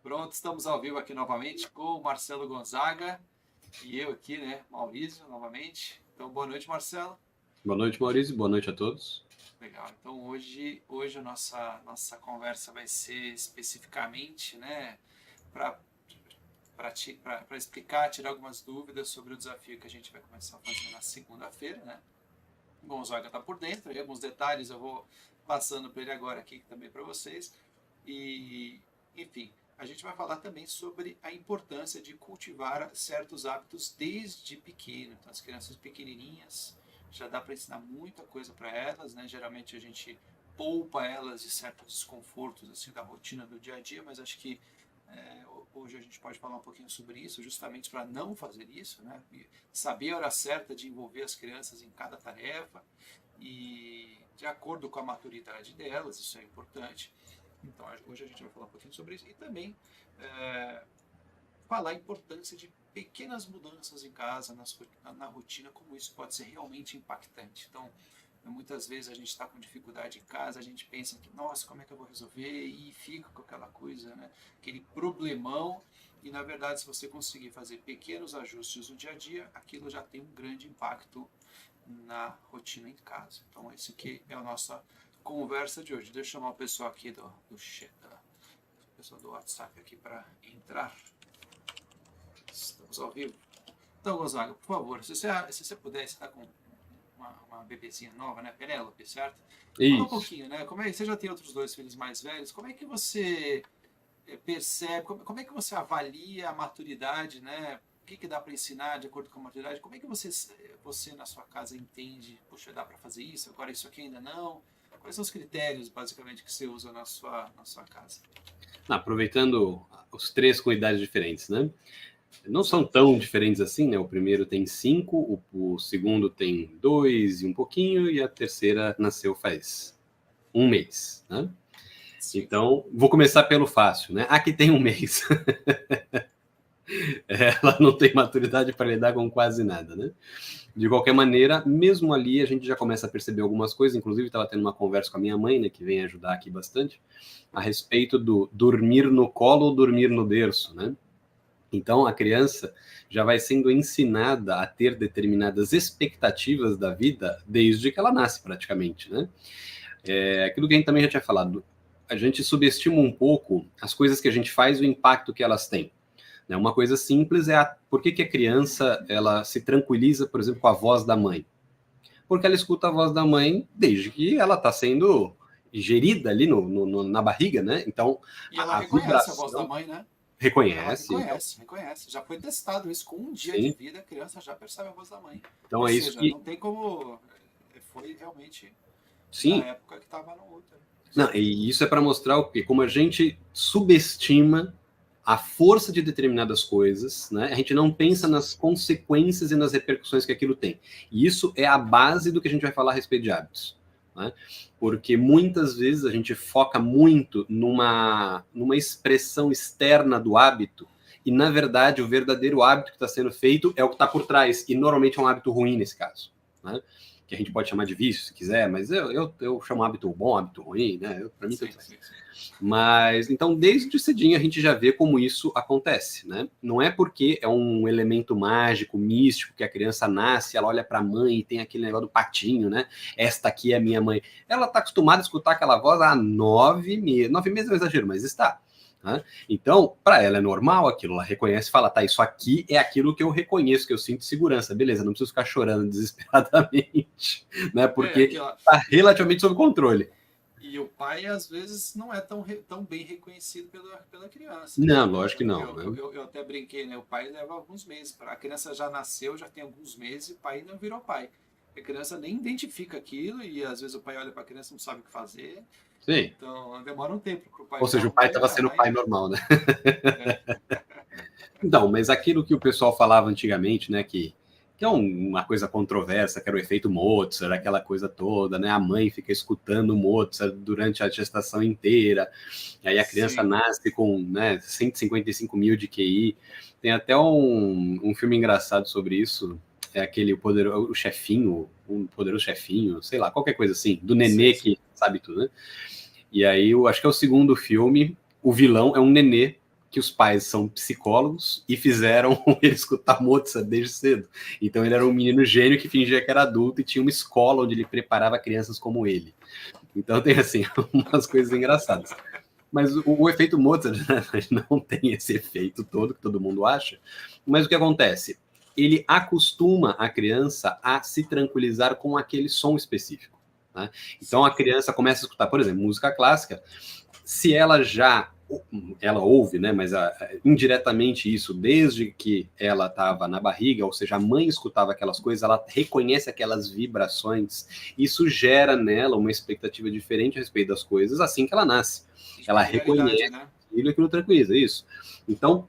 Pronto, estamos ao vivo aqui novamente com o Marcelo Gonzaga e eu aqui, né, Maurício, novamente. Então, boa noite, Marcelo. Boa noite, Maurício. Boa noite a todos. Legal. Então, hoje a nossa conversa vai ser especificamente, né, para explicar, tirar algumas dúvidas sobre o desafio que a gente vai começar a fazer na segunda-feira, né? O Gonzaga está por dentro, e alguns detalhes eu vou passando para ele agora aqui também para vocês. E, enfim, a gente vai falar também sobre a importância de cultivar certos hábitos desde pequeno. Então, as crianças pequenininhas, já dá para ensinar muita coisa para elas, né? Geralmente a gente poupa elas de certos desconfortos assim, da rotina do dia a dia, mas acho que hoje a gente pode falar um pouquinho sobre isso, justamente para não fazer isso, né? E saber a hora certa de envolver as crianças em cada tarefa e de acordo com a maturidade delas, isso é importante. Então, hoje a gente vai falar um pouquinho sobre isso e também falar a importância de pequenas mudanças em casa, na rotina, como isso pode ser realmente impactante. Então, muitas vezes a gente está com dificuldade em casa, a gente pensa que, nossa, como é que eu vou resolver? E fica com aquela coisa, né? Aquele problemão. E, na verdade, se você conseguir fazer pequenos ajustes no dia a dia, aquilo já tem um grande impacto na rotina em casa. Então, esse aqui é a nossa conversa de hoje. Deixa eu chamar o pessoal aqui do chat, o pessoal do WhatsApp aqui para entrar. Estamos ao vivo. Então, Gonzaga, por favor, se você pudesse estar com uma bebezinha nova, né, Penélope, certo? Isso. Fala um pouquinho, né? Você já tem outros dois filhos mais velhos, como é que você percebe, como é que você avalia a maturidade, né? O que dá para ensinar de acordo com a maturidade? Como é que você na sua casa entende, poxa, dá para fazer isso, agora isso aqui ainda não? Quais são os critérios, basicamente, que você usa na sua casa? Aproveitando os três com idades diferentes, né? Não são tão diferentes assim, né? O primeiro tem 5, o segundo tem 2 e um pouquinho, e a terceira nasceu faz 1 mês, né? Sim. Então, vou começar pelo fácil, né? A que tem 1 mês. Ela não tem maturidade para lidar com quase nada, né? De qualquer maneira, mesmo ali, a gente já começa a perceber algumas coisas. Inclusive, estava tendo uma conversa com a minha mãe, né, que vem ajudar aqui bastante, a respeito do dormir no colo ou dormir no berço, né? Então, a criança já vai sendo ensinada a ter determinadas expectativas da vida desde que ela nasce, praticamente, né? Aquilo que a gente também já tinha falado, a gente subestima um pouco as coisas que a gente faz e o impacto que elas têm. Uma coisa simples é por que a criança ela se tranquiliza, por exemplo, com a voz da mãe? Porque ela escuta a voz da mãe desde que ela está sendo gerida ali na barriga, né? Então, e ela reconhece a voz da mãe, né? Reconhece. Reconhece. Já foi testado isso com 1 dia de vida, a criança já percebe a voz da mãe. Então, ou é seja, isso que... não tem como... Foi realmente Sim. na época que estava no útero. Não, e isso é para mostrar o quê? Como a gente subestima a força de determinadas coisas, né? A gente não pensa nas consequências e nas repercussões que aquilo tem. E isso é a base do que a gente vai falar a respeito de hábitos, né? Porque muitas vezes a gente foca muito numa expressão externa do hábito e, na verdade, o verdadeiro hábito que está sendo feito é o que está por trás, e normalmente é um hábito ruim nesse caso, né? Que a gente pode chamar de vício, se quiser, mas eu chamo hábito bom, hábito ruim, né? Para mim, sim. Mas, então, desde cedinho a gente já vê como isso acontece, né? Não é porque é um elemento mágico, místico, que a criança nasce, ela olha para a mãe e tem aquele negócio do patinho, né? Esta aqui é a minha mãe. Ela está acostumada a escutar aquela voz há 9 meses. 9 meses é um exagero, mas está. Né? Então, para ela é normal aquilo, ela reconhece e fala, tá, isso aqui é aquilo que eu reconheço, que eu sinto segurança, beleza, não preciso ficar chorando desesperadamente, né? Porque está relativamente sob controle. E o pai, às vezes, não é tão bem reconhecido pela criança. Não, né? Lógico que não. Eu até brinquei, né? O pai leva alguns meses. A criança já nasceu, já tem alguns meses, e o pai não virou pai. A criança nem identifica aquilo, e às vezes o pai olha para a criança e não sabe o que fazer. Sim. Então, demora um tempo para o pai... Ou seja, o pai estava sendo pai normal, né? Então, mas aquilo que o pessoal falava antigamente, né, que é uma coisa controversa, que era o efeito Mozart, aquela coisa toda, né? A mãe fica escutando Mozart durante a gestação inteira, e aí a criança nasce com, né, 155 mil de QI. Tem até um filme engraçado sobre isso, é aquele o Poderoso Chefinho, sei lá, qualquer coisa assim, do nenê que sabe tudo, né? E aí, eu acho que é o segundo filme, o vilão é um nenê que os pais são psicólogos e fizeram ele escutar Mozart desde cedo. Então ele era um menino gênio que fingia que era adulto e tinha uma escola onde ele preparava crianças como ele. Então tem, assim, umas coisas engraçadas. Mas o efeito Mozart, né, não tem esse efeito todo que todo mundo acha. Mas o que acontece? Ele acostuma a criança a se tranquilizar com aquele som específico, né? Então a criança começa a escutar, por exemplo, música clássica. Se ela ouve, né, mas indiretamente isso, desde que ela estava na barriga, ou seja, a mãe escutava aquelas coisas, ela reconhece aquelas vibrações, isso gera nela uma expectativa diferente a respeito das coisas assim que ela nasce. Ela reconhece, né, aquilo tranquiliza, isso. Então,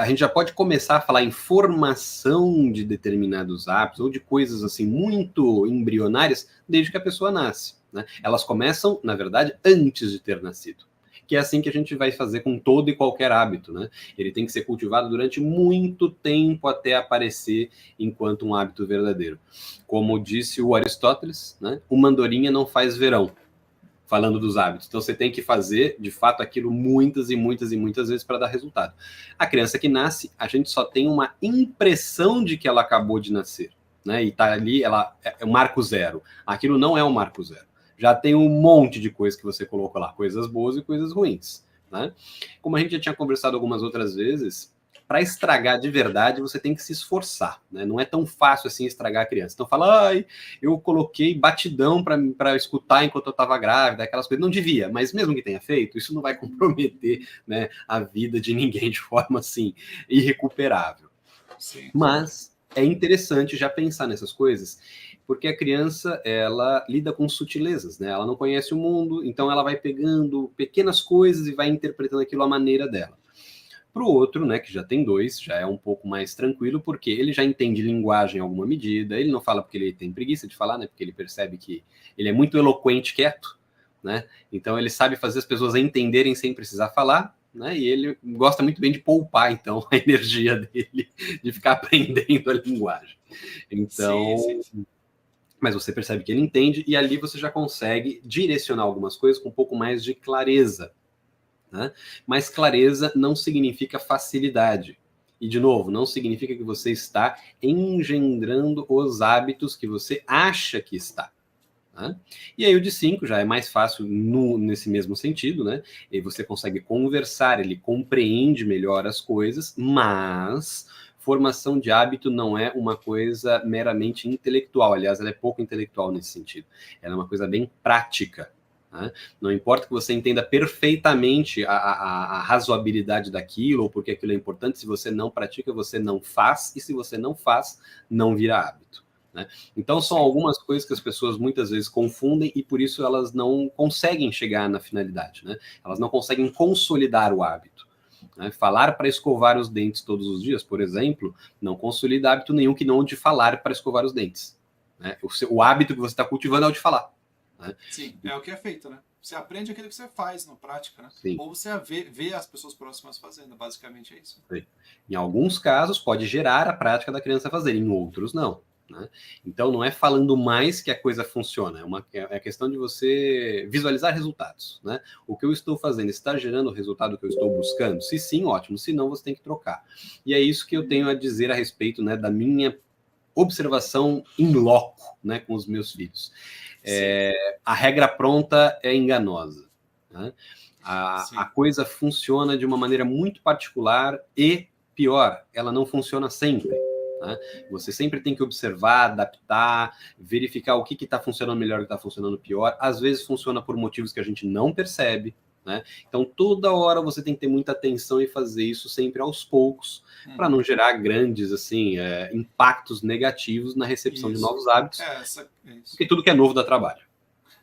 a gente já pode começar a falar em formação de determinados hábitos ou de coisas assim muito embrionárias desde que a pessoa nasce, né? Elas começam, na verdade, antes de ter nascido, que é assim que a gente vai fazer com todo e qualquer hábito, né? Ele tem que ser cultivado durante muito tempo até aparecer enquanto um hábito verdadeiro. Como disse o Aristóteles, né? Uma andorinha não faz verão, falando dos hábitos. Então você tem que fazer, de fato, aquilo muitas e muitas e muitas vezes para dar resultado. A criança que nasce, a gente só tem uma impressão de que ela acabou de nascer, né? E tá ali, ela é o marco zero. Aquilo não é o marco zero. Já tem um monte de coisa que você colocou lá, coisas boas e coisas ruins, né? Como a gente já tinha conversado algumas outras vezes, para estragar de verdade, você tem que se esforçar, né? Não é tão fácil assim estragar a criança. Então fala, ai, eu coloquei batidão para escutar enquanto eu estava grávida, aquelas coisas. Não devia, mas mesmo que tenha feito, isso não vai comprometer, né, a vida de ninguém de forma assim irrecuperável. Sim. Mas é interessante já pensar nessas coisas, porque a criança, ela lida com sutilezas, né? Ela não conhece o mundo, então ela vai pegando pequenas coisas e vai interpretando aquilo à maneira dela. Para o outro, né, que já tem dois, já é um pouco mais tranquilo, porque ele já entende linguagem em alguma medida, ele não fala porque ele tem preguiça de falar, né, porque ele percebe que ele é muito eloquente quieto, né, então ele sabe fazer as pessoas entenderem sem precisar falar, né, e ele gosta muito bem de poupar, então, a energia dele de ficar aprendendo a linguagem. Então, sim. Mas você percebe que ele entende, e ali você já consegue direcionar algumas coisas com um pouco mais de clareza, né? Mas clareza não significa facilidade. E, de novo, não significa que você está engendrando os hábitos que você acha que está. Né? E aí o de 5 já é mais fácil nesse mesmo sentido, né? E você consegue conversar, ele compreende melhor as coisas, mas formação de hábito não é uma coisa meramente intelectual. Aliás, ela é pouco intelectual nesse sentido. Ela é uma coisa bem prática. Né? Não importa que você entenda perfeitamente a razoabilidade daquilo ou porque aquilo é importante, se você não pratica, você não faz, e se você não faz, não vira hábito. Né? Então são algumas coisas que as pessoas muitas vezes confundem e por isso elas não conseguem chegar na finalidade, né? Elas não conseguem consolidar o hábito. Né? Falar para escovar os dentes todos os dias, por exemplo, não consolida hábito nenhum que não de falar para escovar os dentes. Né? O hábito que você está cultivando é o de falar. Né? Sim, é o que é feito, né? Você aprende aquilo que você faz na prática, né? Sim. Ou você vê as pessoas próximas fazendo, basicamente é isso. Sim. Em alguns casos pode gerar a prática da criança fazer, em outros não. Né? Então não é falando mais que a coisa funciona, é questão de você visualizar resultados. Né? O que eu estou fazendo está gerando o resultado que eu estou buscando? Se sim, ótimo, se não, você tem que trocar. E é isso que eu tenho a dizer a respeito, né, da minha observação in loco, né, com os meus filhos. A regra pronta é enganosa. Né? A coisa funciona de uma maneira muito particular e, pior, ela não funciona sempre. Né? Você sempre tem que observar, adaptar, verificar o que está funcionando melhor e o que está funcionando pior. Às vezes funciona por motivos que a gente não percebe. Né? Então, toda hora você tem que ter muita atenção e fazer isso sempre aos poucos, para não gerar grandes assim, impactos negativos na recepção de novos hábitos, porque tudo que é novo dá trabalho.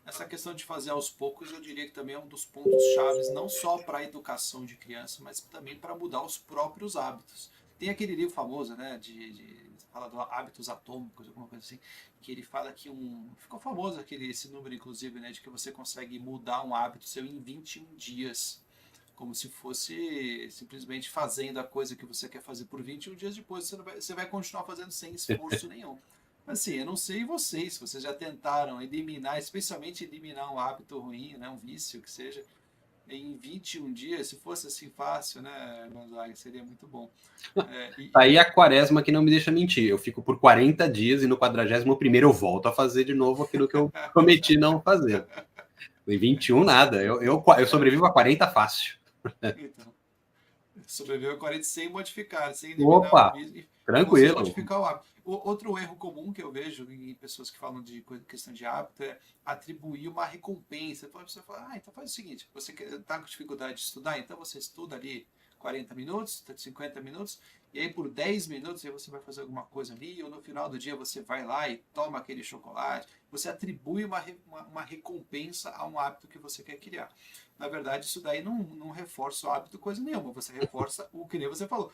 Essa questão de fazer aos poucos, eu diria que também é um dos pontos chaves, não só para a educação de criança, mas também para mudar os próprios hábitos. Tem aquele livro famoso, né, fala de hábitos atômicos, alguma coisa assim, que ele fala que ficou famoso esse número, inclusive, né, de que você consegue mudar um hábito seu em 21 dias, como se fosse simplesmente fazendo a coisa que você quer fazer por 21 dias, depois você vai continuar fazendo sem esforço nenhum. Assim, eu não sei vocês, se vocês já tentaram eliminar, especialmente eliminar um hábito ruim, né, um vício que seja, em 21 dias, se fosse assim fácil, né, Gonzaga, seria muito bom. Tá aí a quaresma que não me deixa mentir. Eu fico por 40 dias e no 41º eu volto a fazer de novo aquilo que eu prometi não fazer. Em 21, nada. Eu sobrevivo a 40 fácil. Então, sobreviveu a 40 sem modificar, sem eliminar o Opa, vício, ou sem tranquilo. modificar o hábito. Outro erro comum que eu vejo em pessoas que falam de questão de hábito é atribuir uma recompensa. Então a pessoa fala, então faz o seguinte, você está com dificuldade de estudar, então você estuda ali 40 minutos, 50 minutos, e aí por 10 minutos aí você vai fazer alguma coisa ali, ou no final do dia você vai lá e toma aquele chocolate. Você atribui uma recompensa a um hábito que você quer criar. Na verdade, isso daí não reforça o hábito coisa nenhuma. Você reforça o que nem você falou.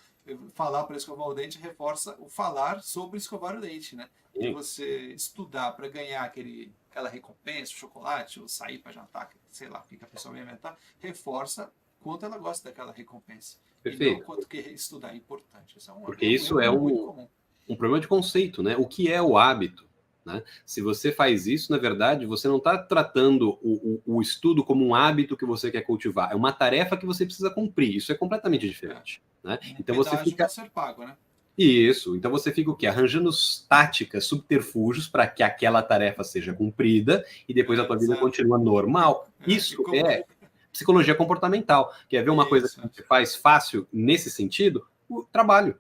Falar para escovar o dente reforça o falar sobre escovar o dente, né? E Sim, você estudar para ganhar aquela recompensa, o chocolate, ou sair para jantar, sei lá, o que a pessoa vai inventar, reforça quanto ela gosta daquela recompensa. E não perfeito. quanto que estudar é importante. Isso Porque é um isso erro é muito comum. um problema de conceito, né? O que é o hábito? Né? Se você faz isso, na verdade, você não está tratando o estudo como um hábito que você quer cultivar. É uma tarefa que você precisa cumprir. Isso é completamente É diferente. Né? um Então você pedágio para fica. ser pago, né? Isso. Então você fica o quê? Arranjando táticas, subterfúgios para que aquela tarefa seja cumprida e depois a tua vida Exato. continua normal. E Isso como... é psicologia comportamental. Quer ver uma coisa que Isso. a gente faz fácil nesse sentido? O trabalho.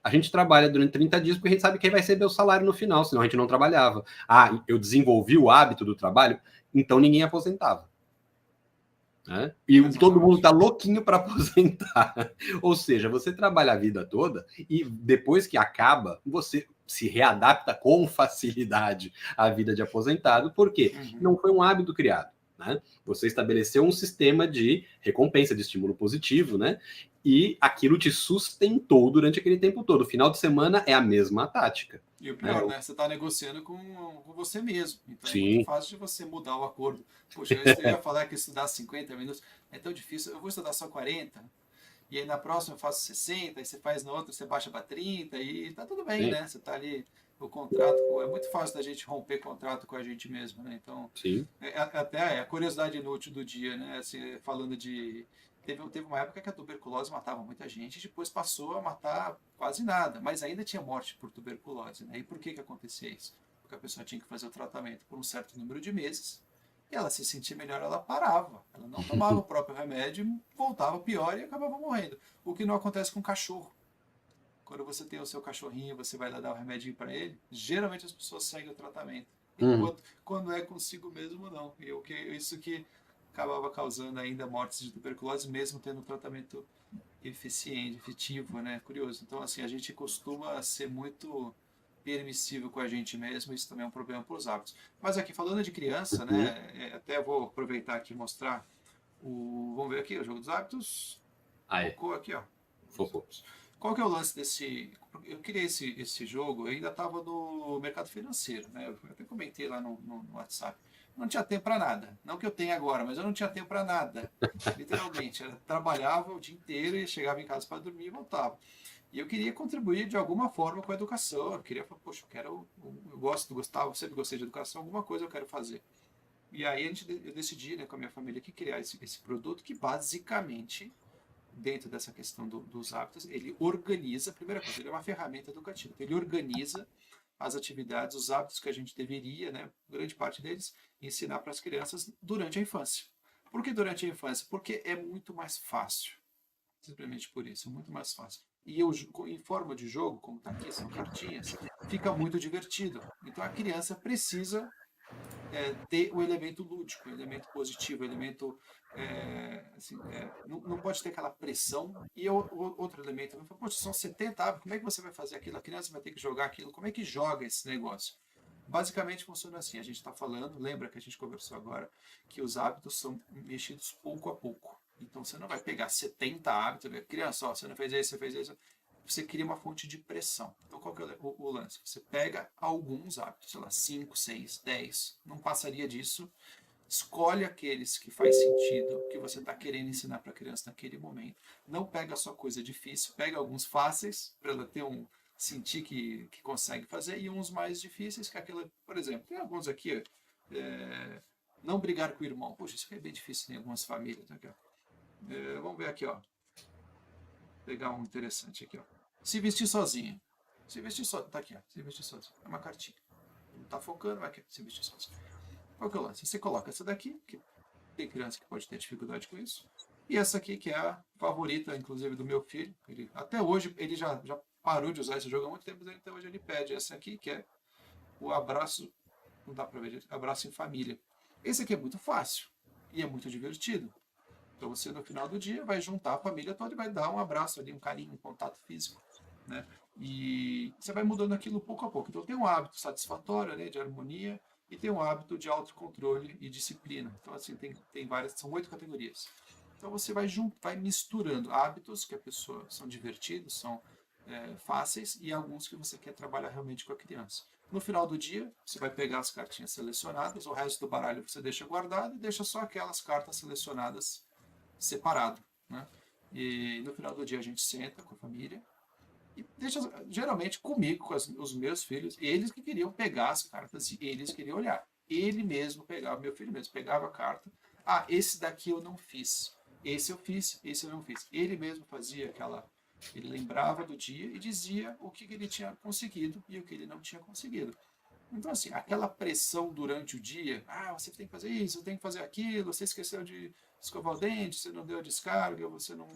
A gente trabalha durante 30 dias porque a gente sabe quem vai receber o salário no final, senão a gente não trabalhava. Ah, eu desenvolvi o hábito do trabalho, então ninguém aposentava. Né? E todo mundo Exatamente. está louquinho para aposentar. Ou seja, você trabalha a vida toda e depois que acaba, você se readapta com facilidade à vida de aposentado, porque Uhum. não foi um hábito criado. Né? Você estabeleceu um sistema de recompensa, de estímulo positivo, né? E aquilo te sustentou durante aquele tempo todo. Final de semana é a mesma tática. E o Né? pior, né? Você está negociando com você mesmo. Então é muito Sim, fácil de você mudar o acordo. Poxa, eu ia falar que estudar 50 minutos é tão difícil. Eu vou estudar só 40. E aí na próxima eu faço 60. Aí você faz na outra, você baixa para 30. E tá tudo bem, sim, né? Você tá ali. O contrato. É muito fácil da gente romper contrato com a gente mesmo, né? Então, sim. até a curiosidade inútil do dia, né? Assim, falando de. Teve uma época que a tuberculose matava muita gente e depois passou a matar quase nada, mas ainda tinha morte por tuberculose. Né? E por que acontecia isso? Porque a pessoa tinha que fazer o tratamento por um certo número de meses e ela se sentia melhor, ela parava. Ela não tomava o próprio remédio, voltava pior e acabava morrendo. O que não acontece com o cachorro. Quando você tem o seu cachorrinho, você vai lá dar o remédio para ele, geralmente as pessoas seguem o tratamento. Uhum. Enquanto quando é consigo mesmo, não. Isso que acabava causando ainda mortes de tuberculose, mesmo tendo um tratamento eficiente, efetivo, né? Curioso. Então, assim, a gente costuma ser muito permissivo com a gente mesmo, isso também é um problema para os hábitos. Mas aqui, falando de criança, Uhum. né? Até vou aproveitar aqui e mostrar vamos ver aqui, o jogo dos hábitos. Ah, é. Focou aqui, ó. Fofo. Qual que é o lance desse... Eu criei esse jogo, eu ainda estava no mercado financeiro, né? Eu até comentei lá no WhatsApp. Não tinha tempo para nada. Não que eu tenha agora, mas eu não tinha tempo para nada. Literalmente. Eu trabalhava o dia inteiro e chegava em casa para dormir e voltava. E eu queria contribuir de alguma forma com a educação. Eu queria falar, poxa, eu gostava, sempre gostei de educação, alguma coisa eu quero fazer. E aí eu decidi, né, com a minha família, que criar esse produto que basicamente dentro dessa questão dos hábitos, ele organiza, a primeira coisa, ele é uma ferramenta educativa, então ele organiza as atividades, os hábitos que a gente deveria, né, grande parte deles, ensinar para as crianças durante a infância. Por que durante a infância? Porque é muito mais fácil. Simplesmente por isso, é muito mais fácil. E eu, em forma de jogo, como está aqui, são cartinhas, fica muito divertido. Então a criança precisa ter o elemento lúdico, o elemento positivo, o elemento. Assim, não pode ter aquela pressão. E outro elemento, poxa, são 70 hábitos, como é que você vai fazer aquilo? A criança vai ter que jogar aquilo, como é que joga esse negócio? Basicamente funciona assim: a gente está falando, lembra que a gente conversou agora, que os hábitos são mexidos pouco a pouco. Então você não vai pegar 70 hábitos, criança, ó, você não fez isso, você fez isso, você cria uma fonte de pressão. Então, qual que é o lance? Você pega alguns hábitos, sei lá, 5, 6, 10, não passaria disso, escolhe aqueles que faz sentido, que você está querendo ensinar para a criança naquele momento. Não pega só coisa difícil, pega alguns fáceis, para ela ter sentir que consegue fazer, e uns mais difíceis, que é aquela, por exemplo, tem alguns aqui, não brigar com o irmão. Poxa, isso é bem difícil em algumas famílias. Aqui, ó. Vamos ver aqui, ó. Vou pegar um interessante aqui, ó. Se vestir sozinho. Se vestir sozinho. Tá aqui, ó. Se vestir sozinho. É uma cartinha. Não tá focando, vai aqui. Se vestir sozinho. Qual que é o lance? Você coloca essa daqui, que tem criança que pode ter dificuldade com isso. E essa aqui, que é a favorita, inclusive, do meu filho. Até hoje, ele já parou de usar esse jogo há muito tempo, mas até hoje ele pede essa aqui, que é o abraço, não dá pra ver, abraço em família. Esse aqui é muito fácil e é muito divertido. Então você, no final do dia, vai juntar a família toda e vai dar um abraço ali, um carinho, um contato físico, né? E você vai mudando aquilo pouco a pouco. Então tem um hábito satisfatório, né, de harmonia, e tem um hábito de autocontrole e disciplina. Então, assim, tem várias, são 8 categorias. Então você vai misturando hábitos que a pessoa são divertidos, são fáceis, e alguns que você quer trabalhar realmente com a criança. No final do dia, você vai pegar as cartinhas selecionadas, o resto do baralho você deixa guardado e deixa só aquelas cartas selecionadas separado, né? E no final do dia a gente senta com a família e deixa, geralmente comigo, com os meus filhos, eles que queriam pegar as cartas e eles queriam olhar. Ele mesmo pegava, meu filho mesmo pegava a carta. Ah, esse daqui eu não fiz. Esse eu fiz, esse eu não fiz. Ele mesmo fazia aquela. Ele lembrava do dia e dizia o que ele tinha conseguido e o que ele não tinha conseguido. Então, assim, aquela pressão durante o dia, você tem que fazer isso, você tem que fazer aquilo, você esqueceu de escovar o dente, você não deu a descarga, você não.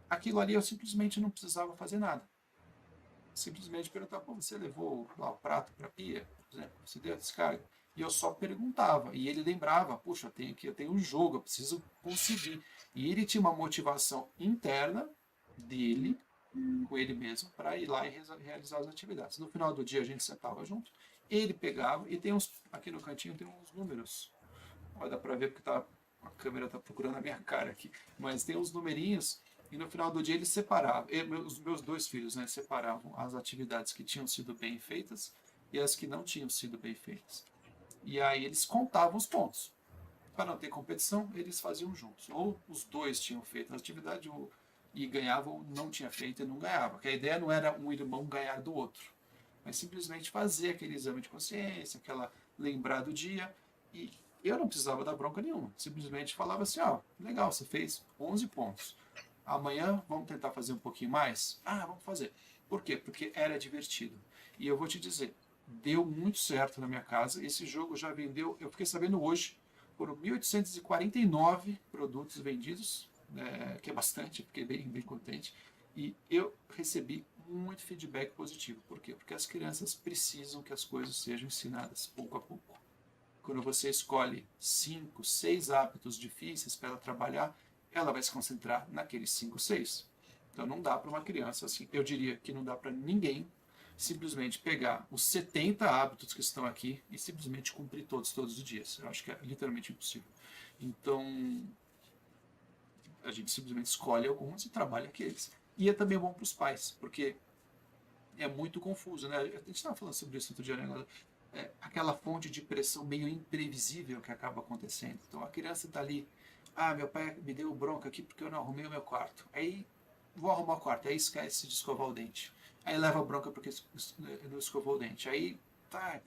Aquilo ali eu simplesmente não precisava fazer nada. Simplesmente perguntar, pô, você levou lá o prato para a pia, por exemplo, você deu a descarga? E eu só perguntava, e ele lembrava, puxa, eu tenho um jogo, eu preciso conseguir. E ele tinha uma motivação interna dele, com ele mesmo, para ir lá e realizar as atividades. No final do dia a gente sentava junto, ele pegava, e tem uns, aqui no cantinho tem uns números, vai dar para ver porque a câmera está procurando a minha cara aqui, mas tem uns numerinhos, e no final do dia ele separava, os meus 2 filhos, né, separavam as atividades que tinham sido bem feitas e as que não tinham sido bem feitas. E aí eles contavam os pontos. Para não ter competição, eles faziam juntos. Ou os 2 tinham feito a atividade e ganhavam, ou não tinha feito e não ganhava. Porque a ideia não era um irmão ganhar do outro, mas simplesmente fazer aquele exame de consciência, lembrar do dia. E eu não precisava dar bronca nenhuma. Simplesmente falava assim, legal, você fez 11 pontos. Amanhã vamos tentar fazer um pouquinho mais? Vamos fazer. Por quê? Porque era divertido. E eu vou te dizer, deu muito certo na minha casa. Esse jogo já vendeu, eu fiquei sabendo hoje, foram 1.849 produtos vendidos, que é bastante, fiquei bem contente. E eu recebi muito feedback positivo. Por quê? Porque as crianças precisam que as coisas sejam ensinadas pouco a pouco. Quando você escolhe 5, 6 hábitos difíceis para ela trabalhar, ela vai se concentrar naqueles 5, 6. Então não dá para uma criança assim. Eu diria que não dá para ninguém simplesmente pegar os 70 hábitos que estão aqui e simplesmente cumprir todos os dias. Eu acho que é literalmente impossível. Então a gente simplesmente escolhe alguns e trabalha aqueles. E é também bom para os pais, porque é muito confuso, né? A gente estava falando sobre isso outro dia, né? Aquela fonte de pressão meio imprevisível que acaba acontecendo. Então a criança está ali, meu pai me deu bronca aqui porque eu não arrumei o meu quarto. Aí vou arrumar o quarto, aí esquece de escovar o dente. Aí leva bronca porque não escovou o dente. Aí,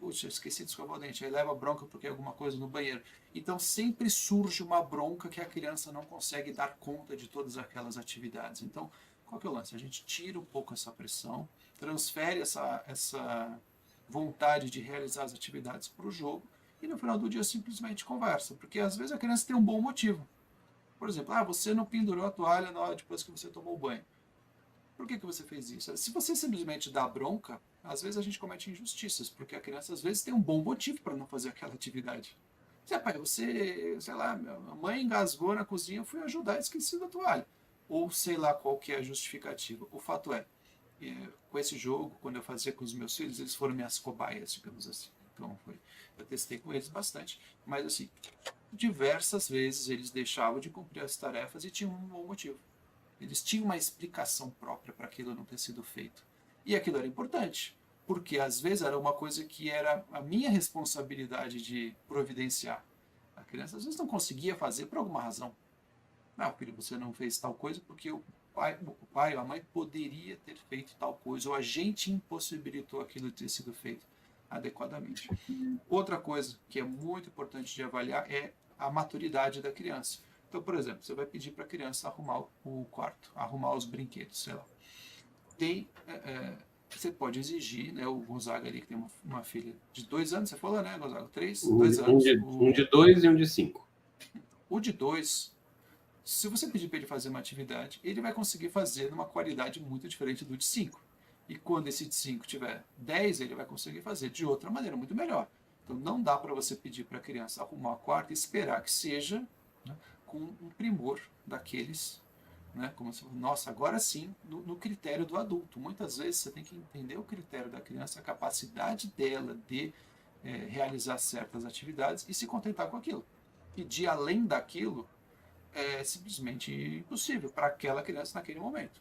puxa, esqueci de escovar o dente. Aí leva bronca porque alguma coisa no banheiro. Então sempre surge uma bronca que a criança não consegue dar conta de todas aquelas atividades. Então, qual que é o lance? A gente tira um pouco essa pressão, transfere essa vontade de realizar as atividades para o jogo e no final do dia simplesmente conversa, porque às vezes a criança tem um bom motivo. Por exemplo, você não pendurou a toalha depois que você tomou o banho. Por que você fez isso? Se você simplesmente dá bronca, às vezes a gente comete injustiças, porque a criança às vezes tem um bom motivo para não fazer aquela atividade. Pai, sei lá, minha mãe engasgou na cozinha, eu fui ajudar e esqueci da toalha. Ou sei lá qual que é a justificativa. O fato é, com esse jogo, quando eu fazia com os meus filhos, eles foram minhas cobaias, digamos assim. Então eu testei com eles bastante, mas assim, diversas vezes eles deixavam de cumprir as tarefas e tinham um bom motivo. Eles tinham uma explicação própria para aquilo não ter sido feito. E aquilo era importante, porque às vezes era uma coisa que era a minha responsabilidade de providenciar. A criança às vezes não conseguia fazer por alguma razão. Filho, você não fez tal coisa porque o pai ou a mãe poderia ter feito tal coisa, ou a gente impossibilitou aquilo de ter sido feito adequadamente. Outra coisa que é muito importante de avaliar é a maturidade da criança. Então, por exemplo, você vai pedir para a criança arrumar o quarto, arrumar os brinquedos, sei lá. Você pode exigir, né, o Gonzaga ali, que tem uma filha de 2 anos, você falou, né, Gonzaga? 2 anos. Um de 2 e um de 5. O de 2, se você pedir para ele fazer uma atividade, ele vai conseguir fazer numa qualidade muito diferente do de 5. E quando esse de 5 tiver 10, ele vai conseguir fazer de outra maneira, muito melhor. Então não dá para você pedir para a criança arrumar o quarto e esperar que seja, né, com um primor daqueles, né, como se, nossa, agora sim, no critério do adulto. Muitas vezes você tem que entender o critério da criança, a capacidade dela de realizar certas atividades e se contentar com aquilo. Pedir além daquilo é simplesmente impossível para aquela criança naquele momento.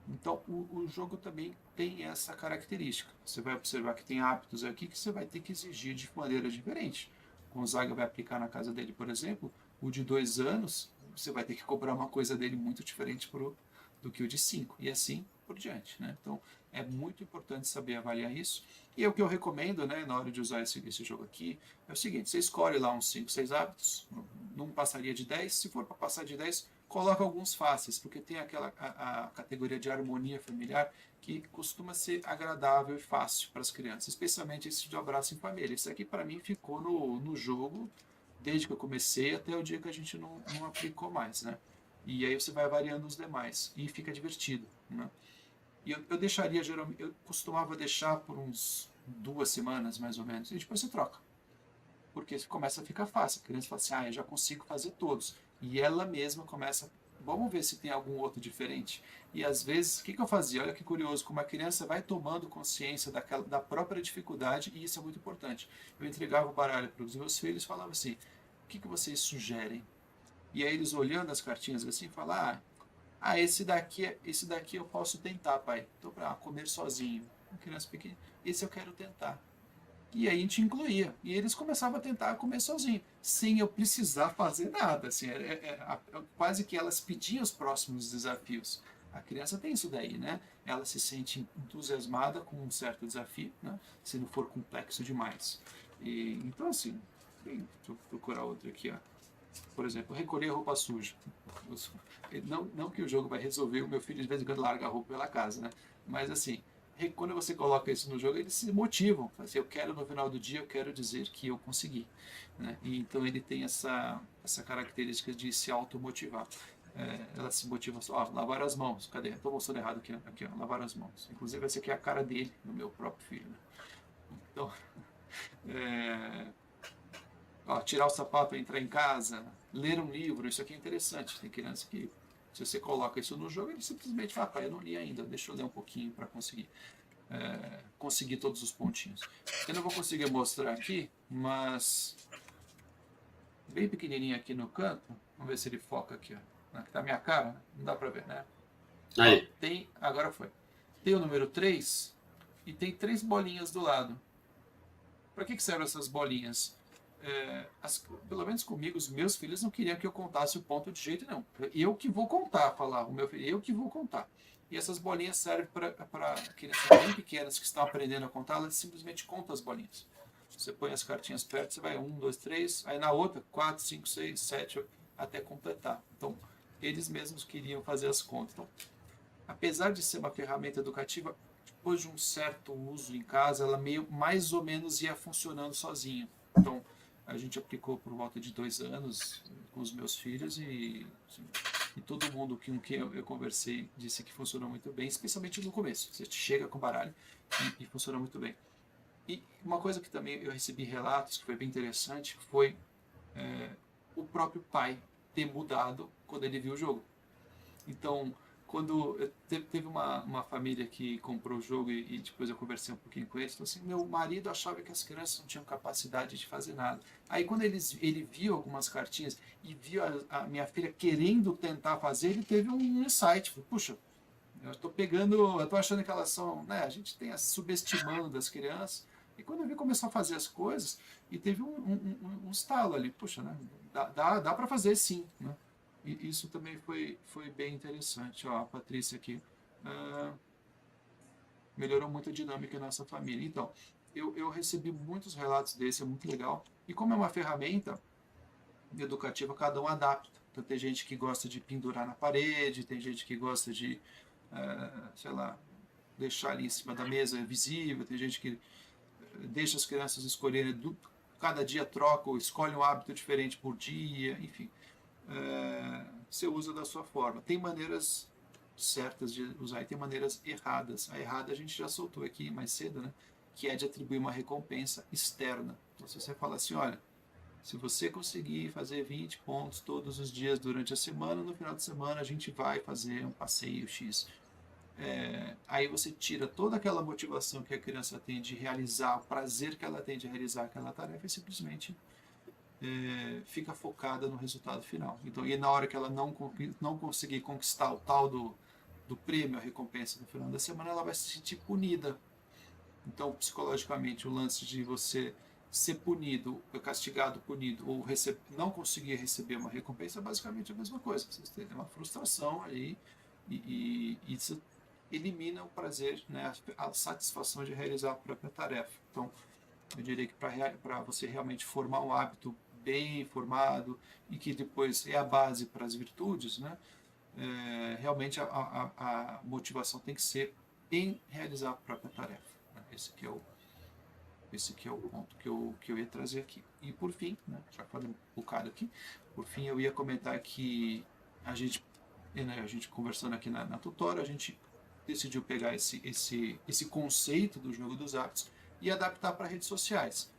Então, o jogo também tem essa característica. Você vai observar que tem hábitos aqui que você vai ter que exigir de maneira diferente. O Gonzaga vai aplicar na casa dele, por exemplo, o de 2 anos, você vai ter que cobrar uma coisa dele muito diferente do que o de 5, e assim por diante, né? Então, é muito importante saber avaliar isso. E o que eu recomendo, né, na hora de usar esse jogo aqui, é o seguinte: você escolhe lá uns 5, 6 hábitos, não passaria de 10, se for para passar de 10, coloca alguns fáceis, porque tem a categoria de harmonia familiar que costuma ser agradável e fácil para as crianças, especialmente esse de abraço em família. Isso aqui para mim ficou no jogo desde que eu comecei até o dia que a gente não aplicou mais, né? E aí você vai variando os demais e fica divertido, né? E eu deixaria, geralmente, eu costumava deixar por uns 2 semanas mais ou menos, e depois você troca. Porque começa a ficar fácil. A criança fala assim, eu já consigo fazer todos. E ela mesma começa, vamos ver se tem algum outro diferente. E às vezes, o que eu fazia? Olha que curioso, como a criança vai tomando consciência da própria dificuldade, e isso é muito importante. Eu entregava o baralho para os meus filhos e falava assim, o que vocês sugerem? E aí eles olhando as cartinhas assim, falam, esse daqui eu posso tentar, pai. Então, para comer sozinho, uma criança pequena, esse eu quero tentar. E aí a gente incluía. E eles começavam a tentar comer sozinho, sem eu precisar fazer nada. Assim, quase que elas pediam os próximos desafios. A criança tem isso daí, né? Ela se sente entusiasmada com um certo desafio, né? Se não for complexo demais. Então, assim, deixa eu procurar outro aqui, ó. Por exemplo, recolher roupa suja. Não que o jogo vai resolver, o meu filho de vez em quando larga a roupa pela casa, né? Mas assim, quando você coloca isso no jogo, eles se motivam. Assim, eu quero, no final do dia, eu quero dizer que eu consegui, né? E então ele tem essa característica de se automotivar. Ela se motiva só, lavar as mãos. Cadê? Estou mostrando errado aqui, ó, lavar as mãos. Inclusive, essa aqui é a cara dele, no meu próprio filho, né? Então, tirar o sapato para entrar em casa, ler um livro, isso aqui é interessante. Tem criança que, se você coloca isso no jogo, ele simplesmente fala, pai, eu não li ainda, deixa eu ler um pouquinho para conseguir todos os pontinhos. Eu não vou conseguir mostrar aqui, mas bem pequenininho aqui no canto, vamos ver se ele foca aqui, ó. Aqui tá a minha cara, não dá para ver, né? Aí. Agora foi. Tem o número 3 e tem 3 bolinhas do lado. Para que servem essas bolinhas? Pelo menos comigo, os meus filhos não queriam que eu contasse o ponto de jeito nenhum. Eu que vou contar, falar, o meu filho, eu que vou contar. E essas bolinhas servem para crianças bem pequenas que estão aprendendo a contar, elas simplesmente contam as bolinhas. Você põe as cartinhas perto, você vai 1, 2, 3, aí na outra 4, 5, 6, 7, até completar. Então, eles mesmos queriam fazer as contas. Então, apesar de ser uma ferramenta educativa, depois de um certo uso em casa, ela mais ou menos ia funcionando sozinho. Então, a gente aplicou por volta de 2 anos com os meus filhos e todo mundo com quem eu conversei disse que funcionou muito bem, especialmente no começo. Você chega com o baralho e funciona muito bem. E uma coisa que também eu recebi relatos que foi bem interessante foi o próprio pai ter mudado quando ele viu o jogo. Então, quando teve uma família que comprou o jogo e depois eu conversei um pouquinho com eles, falou assim, meu marido achava que as crianças não tinham capacidade de fazer nada. Aí quando ele viu algumas cartinhas e viu a minha filha querendo tentar fazer, ele teve um insight, falou, puxa, eu estou achando que elas são, né, a gente tem subestimando as crianças, e quando eu vi começou a fazer as coisas, e teve um estalo ali, puxa, né, dá para fazer sim, né. E isso também foi bem interessante. Ó, a Patrícia aqui melhorou muito a dinâmica na nossa família. Então, eu recebi muitos relatos desse, é muito legal. E como é uma ferramenta educativa, cada um adapta. Então, tem gente que gosta de pendurar na parede, tem gente que gosta de, sei lá, deixar ali em cima da mesa visível, tem gente que deixa as crianças escolherem, cada dia troca ou escolhe um hábito diferente por dia, enfim. Você usa da sua forma. Tem maneiras certas de usar e tem maneiras erradas. A errada a gente já soltou aqui mais cedo, né? Que é de atribuir uma recompensa externa. Então, se você fala assim, olha, se você conseguir fazer 20 pontos todos os dias durante a semana, no final de semana a gente vai fazer um passeio X. Aí você tira toda aquela motivação que a criança tem de realizar, o prazer que ela tem de realizar aquela tarefa e simplesmente fica focada no resultado final. Então, e na hora que ela não conseguir conquistar o tal do prêmio, a recompensa no final da semana, ela vai se sentir punida. Então, psicologicamente, o lance de você ser punido, castigado, punido, ou não conseguir receber uma recompensa é basicamente a mesma coisa. Você tem uma frustração aí e isso elimina o prazer, né, a satisfação de realizar a própria tarefa. Então, eu diria que para você realmente formar um hábito bem formado e que depois é a base para as virtudes, né, realmente a motivação tem que ser em realizar a própria tarefa. Né? Esse que é o ponto que eu ia trazer aqui. E por fim, né, já falei um bocado aqui, por fim eu ia comentar que a gente conversando aqui na tutora, a gente decidiu pegar esse conceito do jogo dos hábitos e adaptar para redes sociais.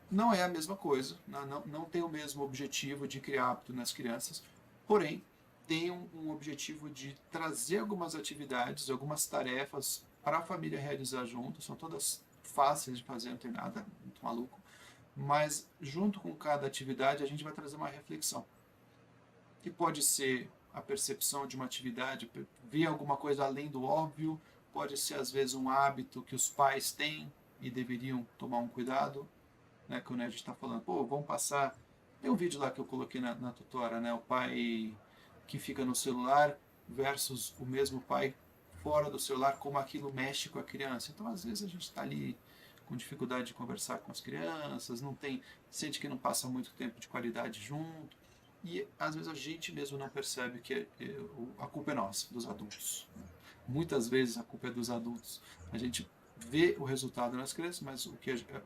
Não é a mesma coisa, não tem o mesmo objetivo de criar hábito nas crianças, porém tem um objetivo de trazer algumas atividades, algumas tarefas para a família realizar junto, são todas fáceis de fazer, não tem nada muito maluco, mas junto com cada atividade a gente vai trazer uma reflexão, que pode ser a percepção de uma atividade, ver alguma coisa além do óbvio, pode ser às vezes um hábito que os pais têm e deveriam tomar um cuidado, né, que o Ned está falando, pô, vamos passar, tem um vídeo lá que eu coloquei na tutora, né, o pai que fica no celular versus o mesmo pai fora do celular, como aquilo mexe com a criança. Então, às vezes a gente está ali com dificuldade de conversar com as crianças, sente que não passa muito tempo de qualidade junto, e às vezes a gente mesmo não percebe que a culpa é nossa, dos adultos. Muitas vezes a culpa é dos adultos. A gente vê o resultado nas crianças, mas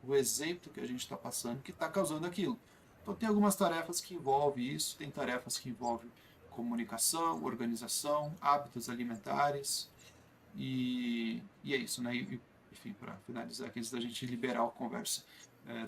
o exemplo que a gente está passando que está causando aquilo. Então tem algumas tarefas que envolvem isso, tem tarefas que envolvem comunicação, organização, hábitos alimentares, e é isso, né? Enfim, para finalizar aqui, antes da gente liberar a conversa,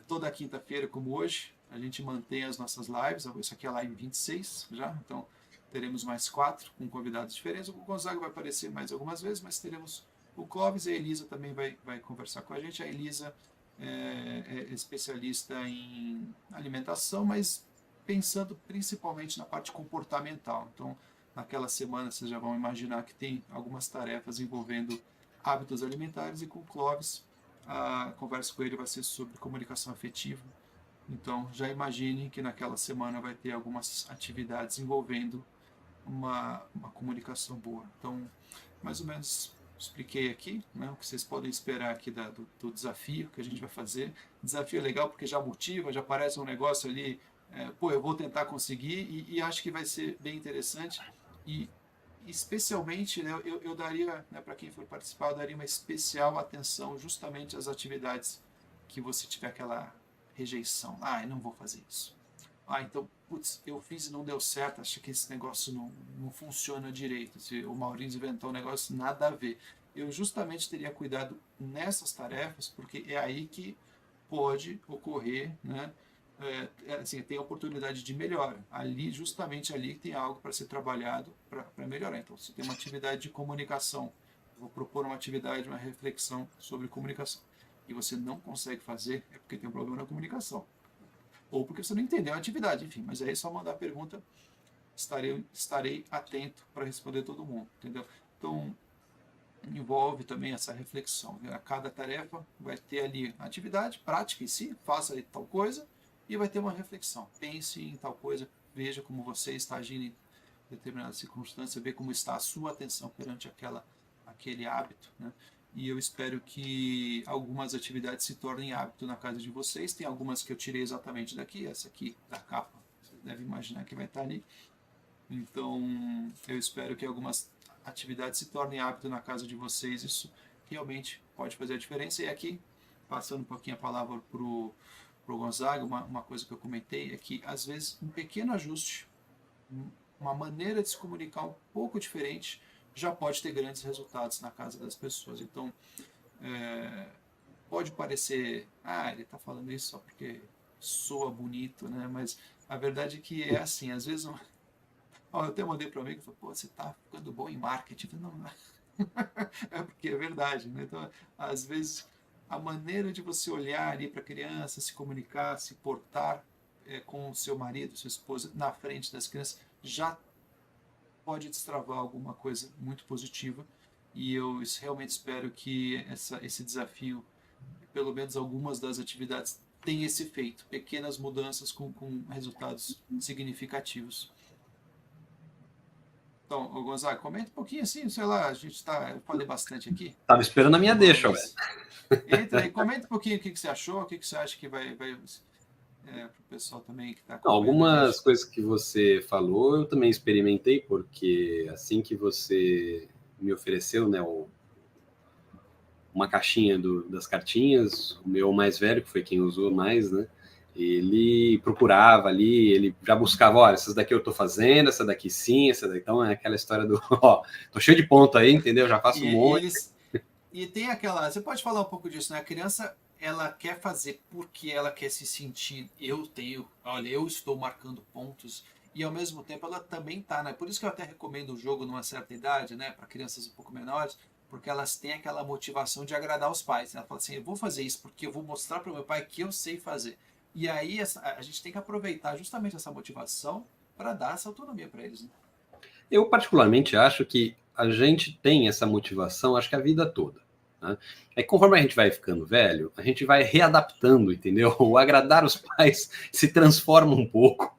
toda quinta-feira, como hoje, a gente mantém as nossas lives. Isso aqui é a live 26 já, então teremos mais 4 com convidados diferentes. O Gonzaga vai aparecer mais algumas vezes, mas teremos o Clóvis e a Elisa também vai conversar com a gente. A Elisa é especialista em alimentação, mas pensando principalmente na parte comportamental. Então, naquela semana vocês já vão imaginar que tem algumas tarefas envolvendo hábitos alimentares, e com o Clóvis a conversa com ele vai ser sobre comunicação afetiva. Então, já imagine que naquela semana vai ter algumas atividades envolvendo uma comunicação boa. Então, mais ou menos expliquei aqui, né, o que vocês podem esperar aqui do desafio que a gente vai fazer. O desafio é legal porque já motiva, já parece um negócio ali, pô, eu vou tentar conseguir, e acho que vai ser bem interessante. E especialmente, né, eu daria, né, para quem for participar, eu daria uma especial atenção justamente às atividades que você tiver aquela rejeição. Ah, eu não vou fazer isso. Ah, então, putz, eu fiz e não deu certo, acho que esse negócio não funciona direito. Se o Maurício inventou um negócio, nada a ver. Eu justamente teria cuidado nessas tarefas, porque é aí que pode ocorrer, né? Assim, tem a oportunidade de melhora. Justamente ali tem algo para ser trabalhado para melhorar. Então, se tem uma atividade de comunicação, eu vou propor uma atividade, uma reflexão sobre comunicação, e você não consegue fazer, é porque tem um problema na comunicação. Ou porque você não entendeu a atividade, enfim. Mas aí é só mandar a pergunta, estarei atento para responder todo mundo, entendeu? Então, envolve também essa reflexão. A cada tarefa vai ter ali a atividade prática em si, faça tal coisa, e vai ter uma reflexão. Pense em tal coisa, veja como você está agindo em determinada circunstância, veja como está a sua atenção perante aquele hábito, né? E eu espero que algumas atividades se tornem hábito na casa de vocês. Tem algumas que eu tirei exatamente daqui, essa aqui da capa, você deve imaginar que vai estar ali. Então, eu espero que algumas atividades se tornem hábito na casa de vocês. Isso realmente pode fazer a diferença. E aqui, passando um pouquinho a palavra para o Gonzaga, uma coisa que eu comentei é que, às vezes, um pequeno ajuste, uma maneira de se comunicar um pouco diferente, já pode ter grandes resultados na casa das pessoas. Então, pode parecer, ele está falando isso só porque soa bonito, né? Mas a verdade é que é assim, às vezes... eu até mandei para um amigo e falei, pô, você está ficando bom em marketing. Eu falei, não, é porque é verdade, né? Então, às vezes, a maneira de você olhar ali para a criança, se comunicar, se portar com o seu marido, sua esposa, na frente das crianças, já pode destravar alguma coisa muito positiva. E eu realmente espero que esse desafio, pelo menos algumas das atividades, tenha esse efeito, pequenas mudanças com resultados significativos. Então, Gonzaga, comenta um pouquinho assim, sei lá, eu falei bastante aqui. Tava esperando a minha deixa, velho. Entra aí, comenta um pouquinho o que você achou, o que você acha que vai para o pessoal também que está acompanhando. Algumas coisas que você falou, eu também experimentei, porque assim que você me ofereceu, né, uma caixinha das cartinhas, o meu mais velho, que foi quem usou mais, né, ele procurava ali, ele já buscava, olha, essas daqui eu tô fazendo, essa daqui sim, essa daqui, então é aquela história do, tô cheio de ponto aí, entendeu? Já faço um monte. E tem aquela, você pode falar um pouco disso, né? A criança, ela quer fazer porque ela quer se sentir, eu estou marcando pontos, e ao mesmo tempo ela também tá, né? Por isso que eu até recomendo o jogo numa certa idade, né? Para crianças um pouco menores, porque elas têm aquela motivação de agradar os pais. Ela fala assim, eu vou fazer isso porque eu vou mostrar para o meu pai que eu sei fazer. E aí a gente tem que aproveitar justamente essa motivação para dar essa autonomia para eles, né? Eu particularmente acho que a gente tem essa motivação, acho que a vida toda. Né? É que conforme a gente vai ficando velho, a gente vai readaptando, entendeu? O agradar os pais se transforma um pouco.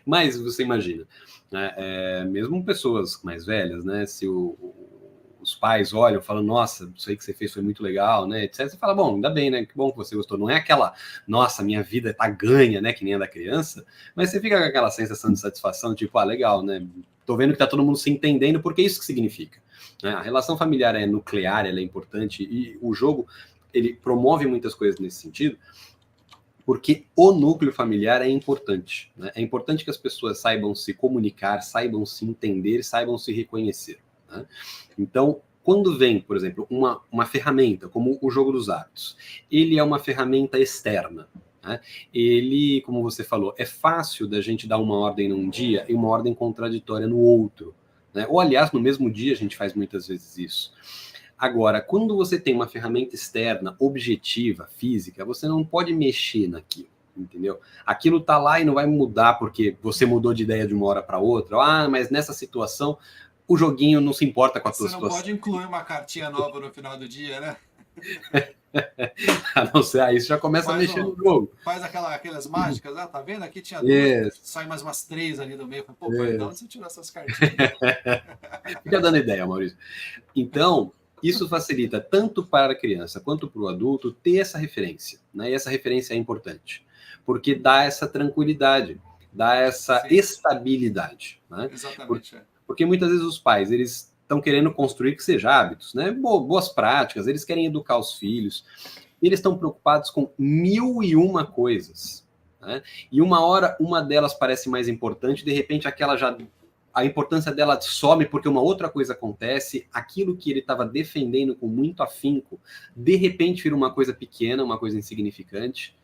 Mas você imagina, né? Mesmo pessoas mais velhas, né? Se os pais olham, falam, nossa, isso aí que você fez foi muito legal, né, etc. Você fala, bom, ainda bem, né, que bom que você gostou. Não é aquela, nossa, minha vida tá ganha, né, que nem a da criança, mas você fica com aquela sensação de satisfação, tipo, legal, né, tô vendo que tá todo mundo se entendendo, porque é isso que significa. Né? A relação familiar é nuclear, ela é importante, e o jogo, ele promove muitas coisas nesse sentido, porque o núcleo familiar é importante. Né? É importante que as pessoas saibam se comunicar, saibam se entender, saibam se reconhecer. Né? Então, quando vem, por exemplo, uma ferramenta, como o jogo dos hábitos, ele é uma ferramenta externa. Né? Ele, como você falou, é fácil da gente dar uma ordem num dia e uma ordem contraditória no outro. Né? Ou, aliás, no mesmo dia a gente faz muitas vezes isso. Agora, quando você tem uma ferramenta externa, objetiva, física, você não pode mexer naquilo, entendeu? Aquilo tá lá e não vai mudar porque você mudou de ideia de uma hora para outra. Mas nessa situação, o joguinho não se importa com a tua situação. Você não pode incluir uma cartinha nova no final do dia, né? A não ser, aí você já começa a mexer no jogo. Faz aquelas mágicas, tá vendo? Aqui tinha duas, sai mais umas 3 ali no meio. Pô, pai, de onde você tirou essas cartinhas? Fica dando ideia, Maurício. Então, isso facilita tanto para a criança quanto para o adulto ter essa referência, né? E essa referência é importante, porque dá essa tranquilidade, dá essa estabilidade. Né? Exatamente. Porque muitas vezes os pais, eles estão querendo construir que seja hábitos, né? Boas práticas, eles querem educar os filhos, eles estão preocupados com 1001 coisas. Né? E uma hora, uma delas parece mais importante, de repente a importância dela some porque uma outra coisa acontece, aquilo que ele estava defendendo com muito afinco, de repente vira uma coisa pequena, uma coisa insignificante.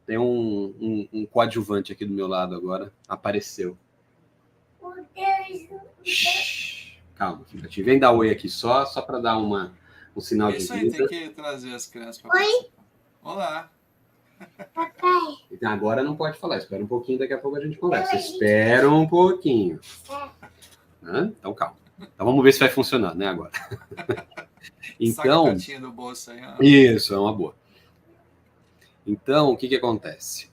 Tem um coadjuvante aqui do meu lado agora, apareceu. Shhh, calma, fica. Vem dar oi aqui só para dar um sinal de vida. Isso aí, tem que trazer as crianças para participar. Olá. Então, agora não pode falar, espera um pouquinho, daqui a pouco a gente conversa. Espera um pouquinho. Então, calma. Então, vamos ver se vai funcionar, né, agora. Então, saca a cartinha do bolso aí, ó. Isso, é uma boa. Então, o que acontece?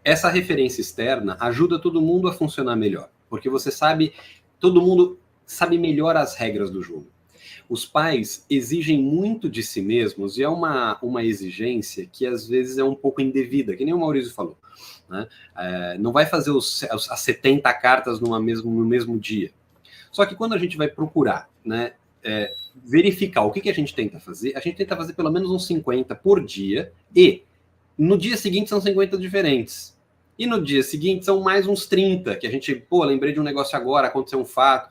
Essa referência externa ajuda todo mundo a funcionar melhor, porque todo mundo sabe melhor as regras do jogo. Os pais exigem muito de si mesmos e é uma exigência que às vezes é um pouco indevida, que nem o Maurício falou. né? Não vai fazer as 70 cartas no mesmo dia. Só que quando a gente vai procurar, né, verificar o que a gente tenta fazer pelo menos uns 50 por dia, e no dia seguinte são 50 diferentes. E no dia seguinte são mais uns 30, que a gente, lembrei de um negócio agora, aconteceu um fato.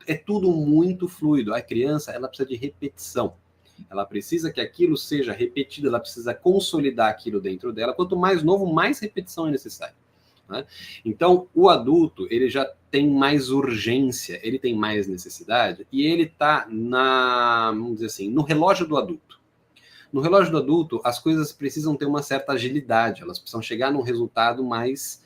É tudo muito fluido. A criança, ela precisa de repetição. Ela precisa que aquilo seja repetido, ela precisa consolidar aquilo dentro dela. Quanto mais novo, mais repetição é necessária, né? Então, o adulto, ele já tem mais urgência, ele tem mais necessidade, e ele está vamos dizer assim, no relógio do adulto. No relógio do adulto, as coisas precisam ter uma certa agilidade, elas precisam chegar num resultado mais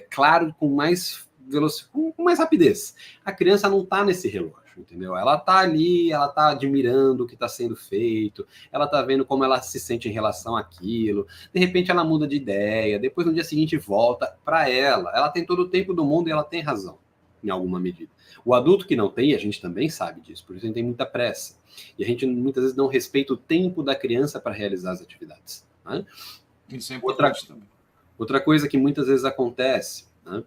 claro, com mais velocidade, com mais rapidez. A criança não está nesse relógio, entendeu? Ela está ali, ela está admirando o que está sendo feito, ela está vendo como ela se sente em relação àquilo, de repente ela muda de ideia, depois no dia seguinte volta para ela tem todo o tempo do mundo e ela tem razão, em alguma medida. O adulto que não tem, a gente também sabe disso, por isso a gente tem muita pressa. E a gente muitas vezes não respeita o tempo da criança para realizar as atividades, né? Isso é importante também. Outra coisa que muitas vezes acontece, né,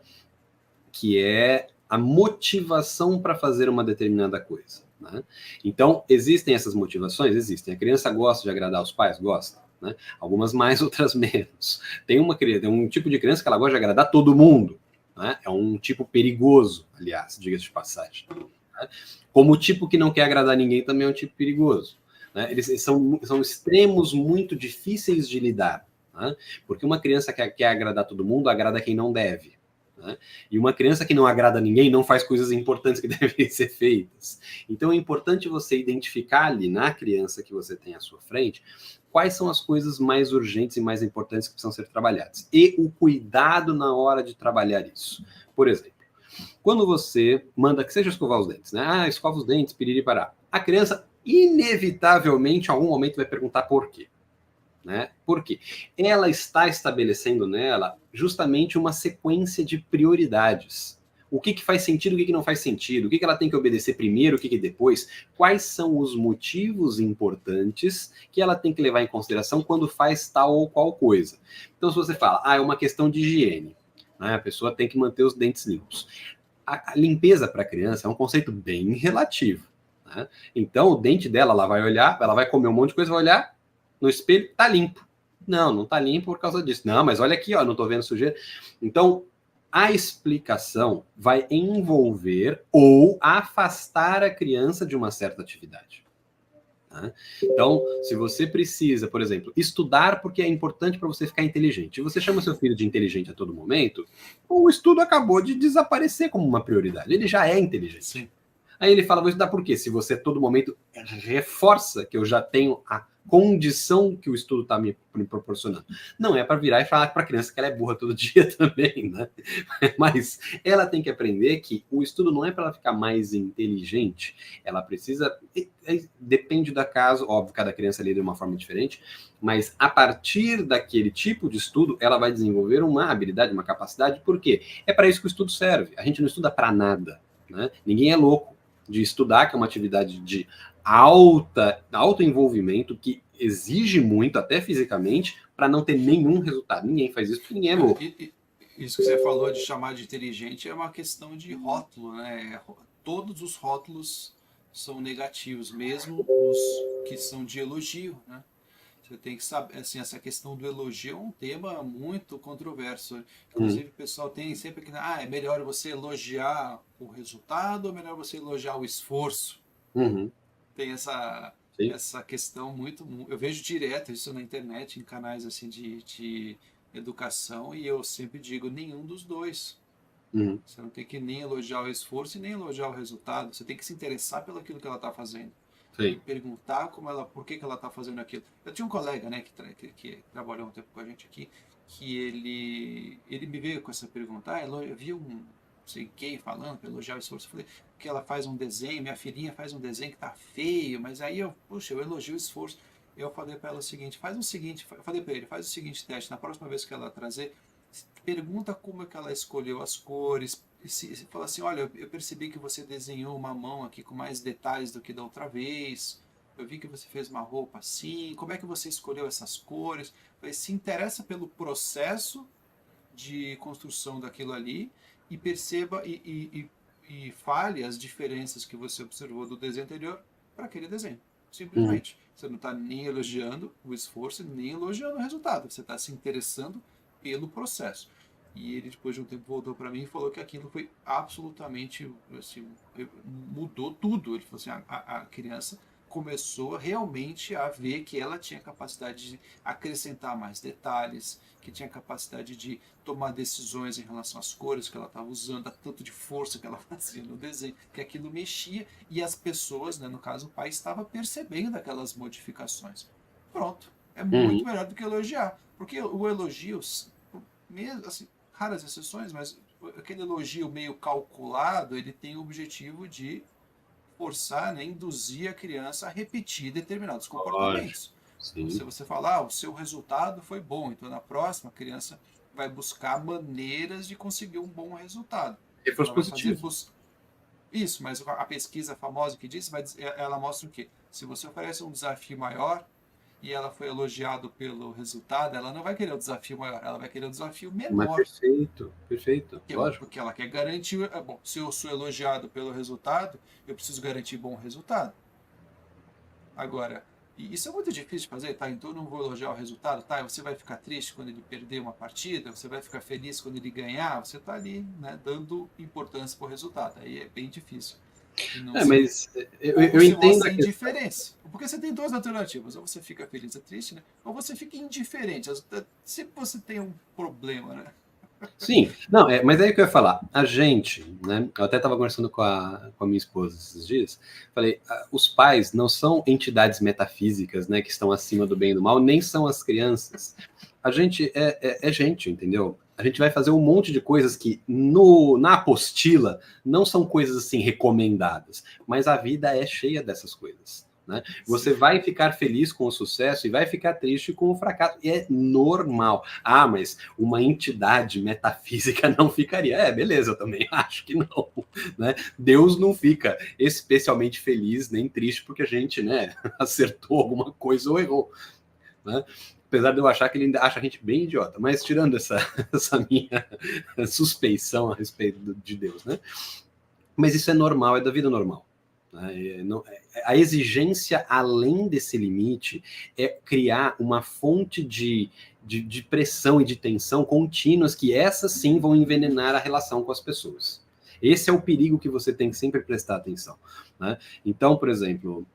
que é a motivação para fazer uma determinada coisa, né? Então, existem essas motivações? Existem. A criança gosta de agradar os pais? Gosta, né? Algumas mais, outras menos. Tem um tipo de criança que ela gosta de agradar todo mundo, né? É um tipo perigoso, aliás, diga-se de passagem, né? Como o tipo que não quer agradar ninguém também é um tipo perigoso, né? Eles são extremos muito difíceis de lidar, né? Porque uma criança que quer agradar todo mundo, agrada quem não deve, né? E uma criança que não agrada ninguém não faz coisas importantes que devem ser feitas. Então é importante você identificar ali na criança que você tem à sua frente quais são as coisas mais urgentes e mais importantes que precisam ser trabalhadas. E o cuidado na hora de trabalhar isso. Por exemplo, quando você manda que seja escovar os dentes, né? Escova os dentes, piriri pará. A criança, inevitavelmente, em algum momento vai perguntar por quê, né? Por quê? Ela está estabelecendo nela justamente uma sequência de prioridades. O que faz sentido, o que não faz sentido, o que ela tem que obedecer primeiro, o que depois, quais são os motivos importantes que ela tem que levar em consideração quando faz tal ou qual coisa. Então, se você fala, é uma questão de higiene, né? A pessoa tem que manter os dentes limpos. A limpeza para a criança é um conceito bem relativo, né? Então, o dente dela, ela vai olhar, ela vai comer um monte de coisa, vai olhar no espelho, tá limpo. Não tá limpo por causa disso. Não, mas olha aqui, não tô vendo sujeira. Então, a explicação vai envolver ou afastar a criança de uma certa atividade, né? Então, se você precisa, por exemplo, estudar porque é importante para você ficar inteligente, e você chama seu filho de inteligente a todo momento, o estudo acabou de desaparecer como uma prioridade. Ele já é inteligente. Sim. Aí ele fala, vou estudar por quê? Se você a todo momento reforça que eu já tenho a condição que o estudo está me proporcionando. Não é para virar e falar para a criança que ela é burra todo dia também, né? Mas ela tem que aprender que o estudo não é para ela ficar mais inteligente, ela precisa, depende do caso, óbvio, cada criança lê de uma forma diferente, mas a partir daquele tipo de estudo, ela vai desenvolver uma habilidade, uma capacidade, por quê? É para isso que o estudo serve. A gente não estuda para nada, né? Ninguém é louco de estudar, que é uma atividade de alto envolvimento, que exige muito, até fisicamente, para não ter nenhum resultado. Ninguém faz isso porque ninguém é louco. Isso que você falou de chamar de inteligente é uma questão de rótulo, né? Todos os rótulos são negativos, mesmo os que são de elogio, né? Você tem que saber, assim, essa questão do elogio é um tema muito controverso. Inclusive, o pessoal tem sempre que, é melhor você elogiar o resultado ou melhor você elogiar o esforço? Uhum. Tem essa questão muito... Eu vejo direto isso na internet, em canais assim de educação, e eu sempre digo, nenhum dos dois. Uhum. Você não tem que nem elogiar o esforço e nem elogiar o resultado. Você tem que se interessar pelo aquilo que ela está fazendo. Sim. E perguntar por que ela está fazendo aquilo. Eu tinha um colega, né, que trabalhou um tempo com a gente aqui, que ele me veio com essa pergunta. Eu vi um sei quem falando para elogiar o esforço. Eu falei, porque ela faz um desenho, minha filhinha faz um desenho que tá feio, mas aí eu elogio o esforço. Eu falei para ela o seguinte, falei para ele, faz o seguinte teste, na próxima vez que ela trazer, pergunta como é que ela escolheu as cores, se fala assim, olha, eu percebi que você desenhou uma mão aqui com mais detalhes do que da outra vez, eu vi que você fez uma roupa assim, como é que você escolheu essas cores? Se interessa pelo processo de construção daquilo ali e perceba e fale as diferenças que você observou do desenho anterior para aquele desenho. Simplesmente. Você não está nem elogiando o esforço, nem elogiando o resultado. Você está se interessando pelo processo. E ele, depois de um tempo, voltou para mim e falou que aquilo foi absolutamente, assim, mudou tudo. Ele falou assim, a criança começou realmente a ver que ela tinha capacidade de acrescentar mais detalhes, que tinha capacidade de tomar decisões em relação às cores que ela estava usando, a tanto de força que ela fazia no desenho, que aquilo mexia e as pessoas, né, no caso o pai, estava percebendo aquelas modificações. Pronto. É muito melhor do que elogiar. Porque o elogio, mesmo, assim, raras exceções, mas aquele elogio meio calculado, ele tem o objetivo de forçar, né, induzir a criança a repetir determinados Lógico, comportamentos. Então, sim. se você falar, o seu resultado foi bom, então na próxima a criança vai buscar maneiras de conseguir um bom resultado. Reforço Ela vai fazer positivo. isso, mas a pesquisa famosa que disse, ela mostra o quê? Se você oferece um desafio maior e ela foi elogiado pelo resultado, ela não vai querer o desafio maior, ela vai querer o desafio Mas menor. perfeito, perfeito, lógico. Porque ela quer garantir. Bom, se eu sou elogiado pelo resultado, eu preciso garantir bom resultado. Agora, e isso é muito difícil de fazer, tá? Então eu não vou elogiar o resultado, tá? Você vai ficar triste quando ele perder uma partida, você vai ficar feliz quando ele ganhar, você tá ali, né, dando importância para o resultado. Aí é bem difícil de não ser. Mas Ou eu você entendo mostra a questão. indiferença. Porque você tem duas alternativas. Ou você fica feliz e triste, né? Ou você fica indiferente. Se você tem um problema, né? Sim, não, mas é aí que eu ia falar. A gente, né? Eu até estava conversando com a minha esposa esses dias. Falei, os pais não são entidades metafísicas, né? Que estão acima do bem e do mal, nem são as crianças. A gente é gente, entendeu? A gente vai fazer um monte de coisas que na apostila não são coisas assim recomendadas, mas a vida é cheia dessas coisas. Né? Você Sim. vai ficar feliz com o sucesso e vai ficar triste com o fracasso. E é normal. Ah, mas uma entidade metafísica não ficaria. Beleza, eu também acho que não. Né? Deus não fica especialmente feliz nem triste porque a gente, né, acertou alguma coisa ou errou. Né? Apesar de eu achar que ele ainda acha a gente bem idiota. Mas tirando essa minha suspeição a respeito de Deus, né? Mas isso é normal, é da vida normal. A exigência além desse limite é criar uma fonte de pressão e de tensão contínuas que essas sim vão envenenar a relação com as pessoas. Esse é o perigo que você tem que sempre prestar atenção. Né? Então, por exemplo,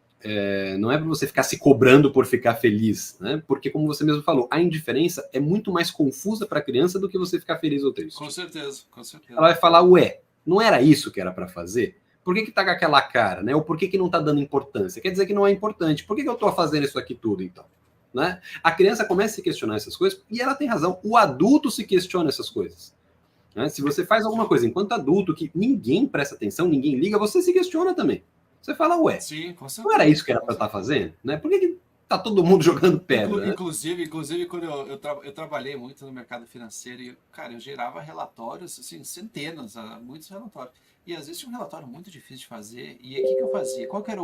não é para você ficar se cobrando por ficar feliz, né? Porque, como você mesmo falou, a indiferença é muito mais confusa para a criança do que você ficar feliz ou triste. Com certeza, com certeza. Ela vai falar, ué, não era isso que era para fazer? Por que tá com aquela cara, né? Ou por que não tá dando importância? Quer dizer que não é importante. Por que eu tô fazendo isso aqui tudo, então? Né? A criança começa a se questionar essas coisas e ela tem razão. O adulto se questiona essas coisas. Né? Se você faz alguma coisa enquanto adulto que ninguém presta atenção, ninguém liga, você se questiona também. Você fala, ué, Sim, com não era certeza. isso que era para estar fazendo? Né? Por que tá todo mundo jogando pedra? Né? Inclusive quando eu trabalhei muito no mercado financeiro e, cara, eu gerava relatórios, assim, centenas, muitos relatórios. E às vezes tinha um relatório muito difícil de fazer. E aí o que eu fazia? Qual que era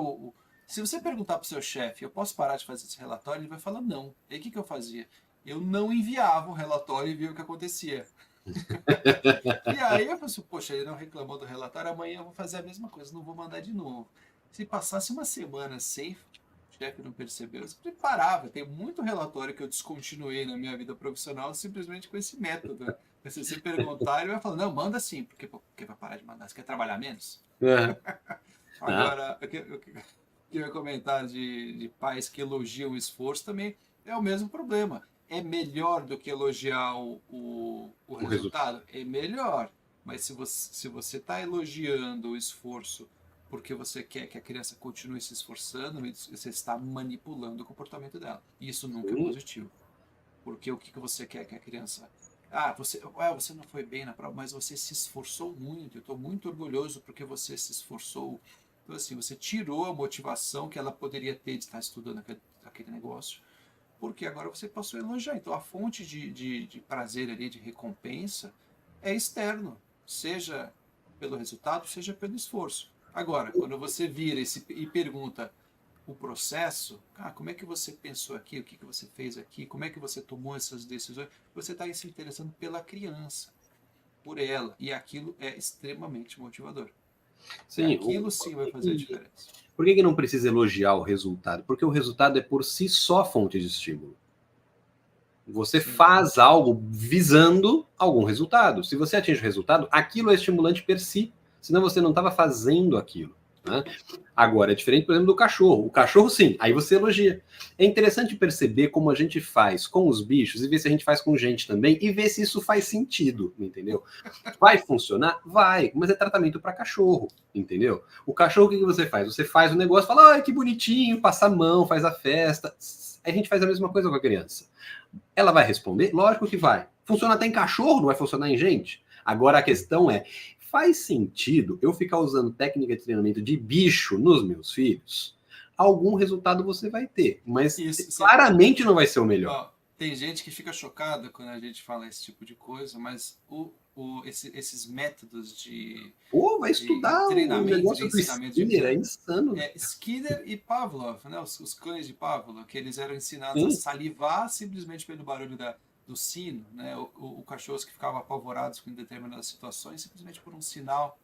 Se você perguntar para o seu chefe, eu posso parar de fazer esse relatório? Ele vai falar não. E aí o que eu fazia? Eu não enviava o relatório e via o que acontecia. E aí eu falei assim, poxa, ele não reclamou do relatório, amanhã eu vou fazer a mesma coisa, não vou mandar de novo. Se passasse uma semana sem, o chefe não percebeu, eu sempre parava. Tem muito relatório que eu descontinuei na minha vida profissional simplesmente com esse método. Se você perguntar, ele vai falar, não, manda sim, porque vai parar de mandar, você quer trabalhar menos? Agora, o que eu ia comentar de pais que elogiam o esforço também é o mesmo problema. É melhor do que elogiar o O resultado. resultado? É melhor. Mas se você está elogiando o esforço porque você quer que a criança continue se esforçando, você está manipulando o comportamento dela. E isso nunca é Sim. positivo. Porque o que você quer que a criança. Você não foi bem na prova, mas você se esforçou muito. Eu estou muito orgulhoso porque você se esforçou. Então, assim, você tirou a motivação que ela poderia ter de estar estudando aquele negócio, porque agora você passou a elogiar. Então, a fonte de prazer ali, de recompensa, é externo, seja pelo resultado, seja pelo esforço. Agora, quando você vira e pergunta o processo, como é que você pensou aqui, o que você fez aqui, como é que você tomou essas decisões, você está se interessando pela criança, por ela, e aquilo é extremamente motivador. Sim, Aquilo sim vai fazer a diferença. Por que não precisa elogiar o resultado? Porque o resultado é por si só fonte de estímulo. Você faz algo visando algum resultado. Se você atinge o resultado, aquilo é estimulante per si. Senão você não estava fazendo aquilo. Né? Agora, é diferente, por exemplo, do cachorro. O cachorro, sim, aí você elogia. É interessante perceber como a gente faz com os bichos e ver se a gente faz com gente também e ver se isso faz sentido, entendeu? Vai funcionar? Vai, mas é tratamento para cachorro, entendeu? O cachorro, o que você faz? Você faz o negócio, fala, ai, que bonitinho, passa a mão, faz a festa. Aí a gente faz a mesma coisa com a criança. Ela vai responder? Lógico que vai. Funciona até em cachorro, não vai funcionar em gente? Agora a questão é, faz sentido eu ficar usando técnica de treinamento de bicho nos meus filhos? Algum resultado você vai ter, mas isso, claramente não vai ser o melhor. Tem gente que fica chocada quando a gente fala esse tipo de coisa, mas esses métodos de, vai estudar treinamento, o negócio de do ensinamento Skinner, é insano. Skinner e Pavlov, né? Os cães de Pavlov, que eles eram ensinados a salivar simplesmente pelo barulho do sino, né? O cachorros que ficavam apavorados com determinadas situações, simplesmente por um sinal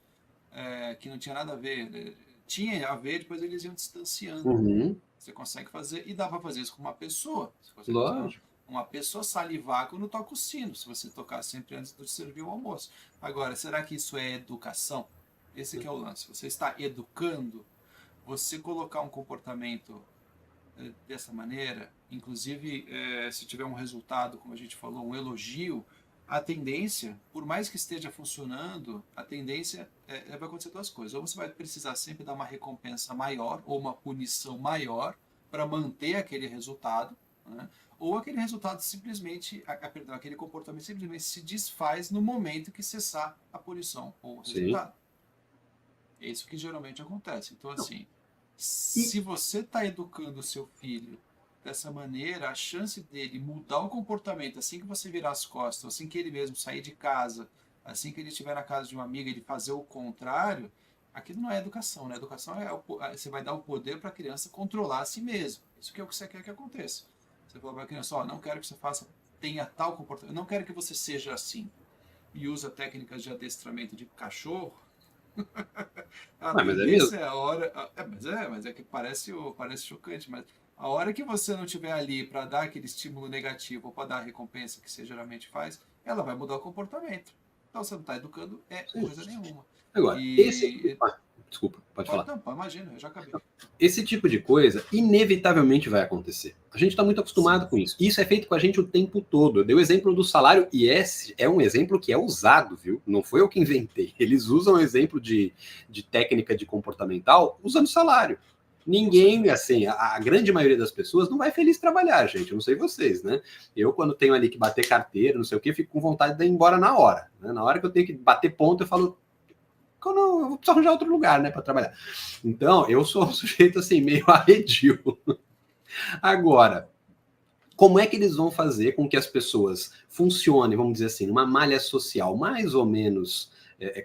que não tinha nada a ver. Tinha a ver, depois eles iam distanciando. Você consegue fazer, e dá para fazer isso com uma pessoa. Você consegue fazer uma pessoa salivar quando toca o sino, se você tocar sempre antes de servir o almoço. Agora, será que isso é educação? Esse que é o lance. Você está educando, você colocar um comportamento dessa maneira, inclusive se tiver um resultado, como a gente falou, um elogio, a tendência, por mais que esteja funcionando, a tendência vai acontecer duas coisas. Ou você vai precisar sempre dar uma recompensa maior ou uma punição maior para manter aquele resultado, né? Ou aquele resultado simplesmente, aquele comportamento simplesmente se desfaz no momento que cessar a punição ou o resultado. É isso que geralmente acontece. Então, assim, se você está educando o seu filho dessa maneira, a chance dele mudar o comportamento assim que você virar as costas, assim que ele mesmo sair de casa, assim que ele estiver na casa de uma amiga, ele fazer o contrário, aquilo não é educação, né? Educação você vai dar o poder para a criança controlar a si mesmo. Isso que é o que você quer que aconteça. Você fala para a criança, não quero que você tenha tal comportamento, não quero que você seja assim. E usa técnicas de adestramento de cachorro. Mas é mesmo. A hora, mas é que parece chocante, mas a hora que você não estiver ali para dar aquele estímulo negativo ou para dar a recompensa que você geralmente faz, ela vai mudar o comportamento. Então você não está educando coisa nenhuma. Agora, desculpa, pode falar. Não, imagina, eu já acabei. Esse tipo de coisa inevitavelmente vai acontecer. A gente está muito acostumado com isso. Isso é feito com a gente o tempo todo. Eu dei o exemplo do salário e esse é um exemplo que é usado, viu? Não foi eu que inventei. Eles usam o exemplo de técnica de comportamental usando salário. Ninguém, assim, a grande maioria das pessoas não vai feliz trabalhar, gente. Eu não sei vocês, né? Eu, quando tenho ali que bater carteira, não sei o quê, fico com vontade de ir embora na hora. Né? Na hora que eu tenho que bater ponto, eu falo, eu vou precisar arranjar outro lugar, né, para trabalhar. Então, eu sou um sujeito, assim, meio arredio. Agora, como é que eles vão fazer com que as pessoas funcionem, vamos dizer assim, numa malha social mais ou menos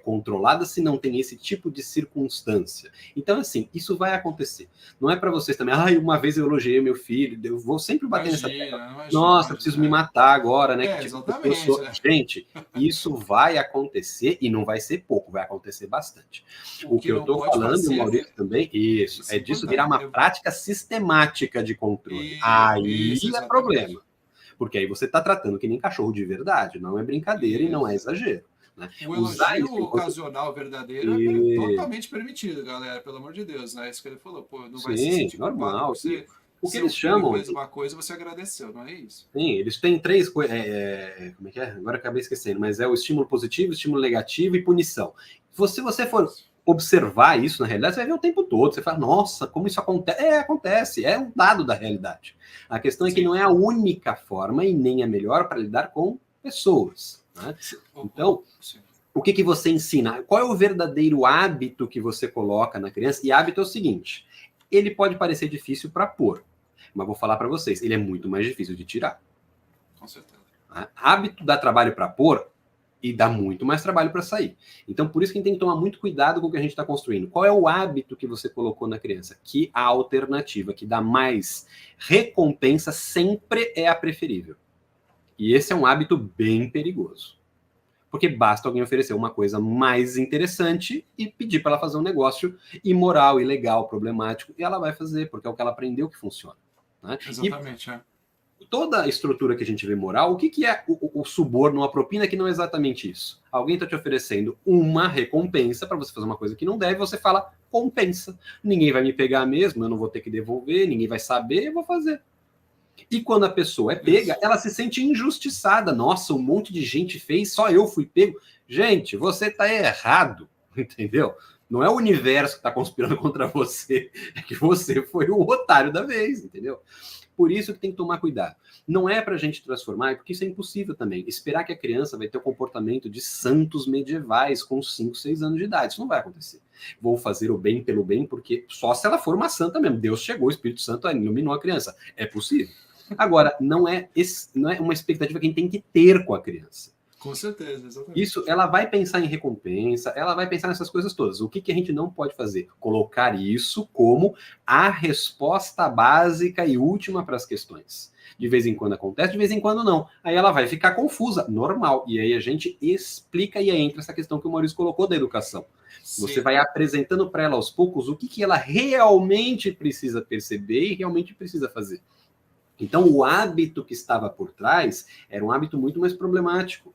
controlada se não tem esse tipo de circunstância? Então, assim, isso vai acontecer. Não é para vocês também, uma vez eu elogiei meu filho, eu vou sempre bater nessa tecla. Nossa, eu preciso me matar agora, né? Que tipo de pessoa... Gente, isso vai acontecer e não vai ser pouco, vai acontecer bastante. O que eu estou falando, Maurício, também, isso é disso virar uma prática sistemática de controle. Aí é problema. Porque aí você está tratando que nem cachorro de verdade, não é brincadeira e não é exagero. Né? O elogio ocasional verdadeiro é totalmente permitido, galera, pelo amor de Deus, né? Isso que ele falou, não vai se sentir normal. O que eles chamam fez uma coisa, você agradeceu, não é isso? Sim, eles têm três coisas. Como é que é? Agora acabei esquecendo, mas é o estímulo positivo, o estímulo negativo e punição. Se você for observar isso na realidade, você vai ver o tempo todo. Você fala, nossa, como isso acontece? Acontece, é um dado da realidade. A questão é que não é a única forma e nem a melhor para lidar com pessoas. Né? Então, o que você ensina? Qual é o verdadeiro hábito que você coloca na criança? E hábito é o seguinte, ele pode parecer difícil para pôr, mas vou falar para vocês, ele é muito mais difícil de tirar. Com certeza. Hábito dá trabalho para pôr? E dá muito mais trabalho para sair. Então, por isso que a gente tem que tomar muito cuidado com o que a gente está construindo. Qual é o hábito que você colocou na criança? Que a alternativa que dá mais recompensa sempre é a preferível. E esse é um hábito bem perigoso. Porque basta alguém oferecer uma coisa mais interessante e pedir para ela fazer um negócio imoral, ilegal, problemático, e ela vai fazer, porque é o que ela aprendeu que funciona. Né? Exatamente, Toda a estrutura que a gente vê moral, o que é o suborno, a propina, que não é exatamente isso? Alguém está te oferecendo uma recompensa para você fazer uma coisa que não deve, você fala compensa. Ninguém vai me pegar mesmo, eu não vou ter que devolver, ninguém vai saber, eu vou fazer. E quando a pessoa é pega, ela se sente injustiçada. Nossa, um monte de gente fez, só eu fui pego. Gente, você está errado, entendeu? Não é o universo que está conspirando contra você, é que você foi o otário da vez, entendeu? Por isso que tem que tomar cuidado. Não é para a gente transformar, porque isso é impossível também. Esperar que a criança vai ter o comportamento de santos medievais com 5, 6 anos de idade. Isso não vai acontecer. Vou fazer o bem pelo bem, porque só se ela for uma santa mesmo. Deus chegou, o Espírito Santo iluminou a criança. É possível. Agora, não é uma expectativa que a gente tem que ter com a criança. Com certeza, exatamente. Isso, ela vai pensar em recompensa, ela vai pensar nessas coisas todas. O que a gente não pode fazer? Colocar isso como a resposta básica e última para as questões. De vez em quando acontece, de vez em quando não. Aí ela vai ficar confusa, normal. E aí a gente explica e aí entra essa questão que o Maurício colocou da educação. Sim. Você vai apresentando para ela aos poucos o que ela realmente precisa perceber e realmente precisa fazer. Então, o hábito que estava por trás era um hábito muito mais problemático.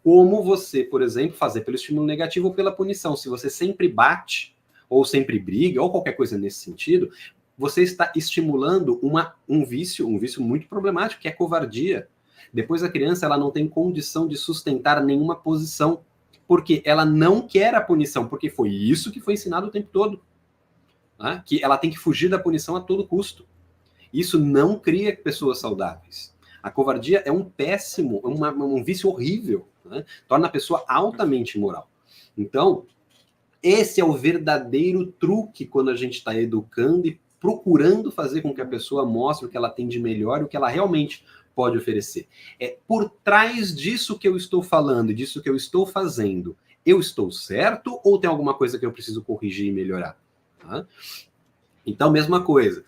Como você, por exemplo, fazer pelo estímulo negativo ou pela punição. Se você sempre bate, ou sempre briga, ou qualquer coisa nesse sentido, você está estimulando um vício muito problemático, que é a covardia. Depois a criança ela não tem condição de sustentar nenhuma posição, porque ela não quer a punição, porque foi isso que foi ensinado o tempo todo. Né? Que ela tem que fugir da punição a todo custo. Isso não cria pessoas saudáveis. A covardia é um péssimo, um vício horrível, né? Torna a pessoa altamente imoral. Então, esse é o verdadeiro truque quando a gente está educando e procurando fazer com que a pessoa mostre o que ela tem de melhor e o que ela realmente pode oferecer. É por trás disso que eu estou falando, disso que eu estou fazendo, eu estou certo ou tem alguma coisa que eu preciso corrigir e melhorar? Tá? Então, mesma coisa.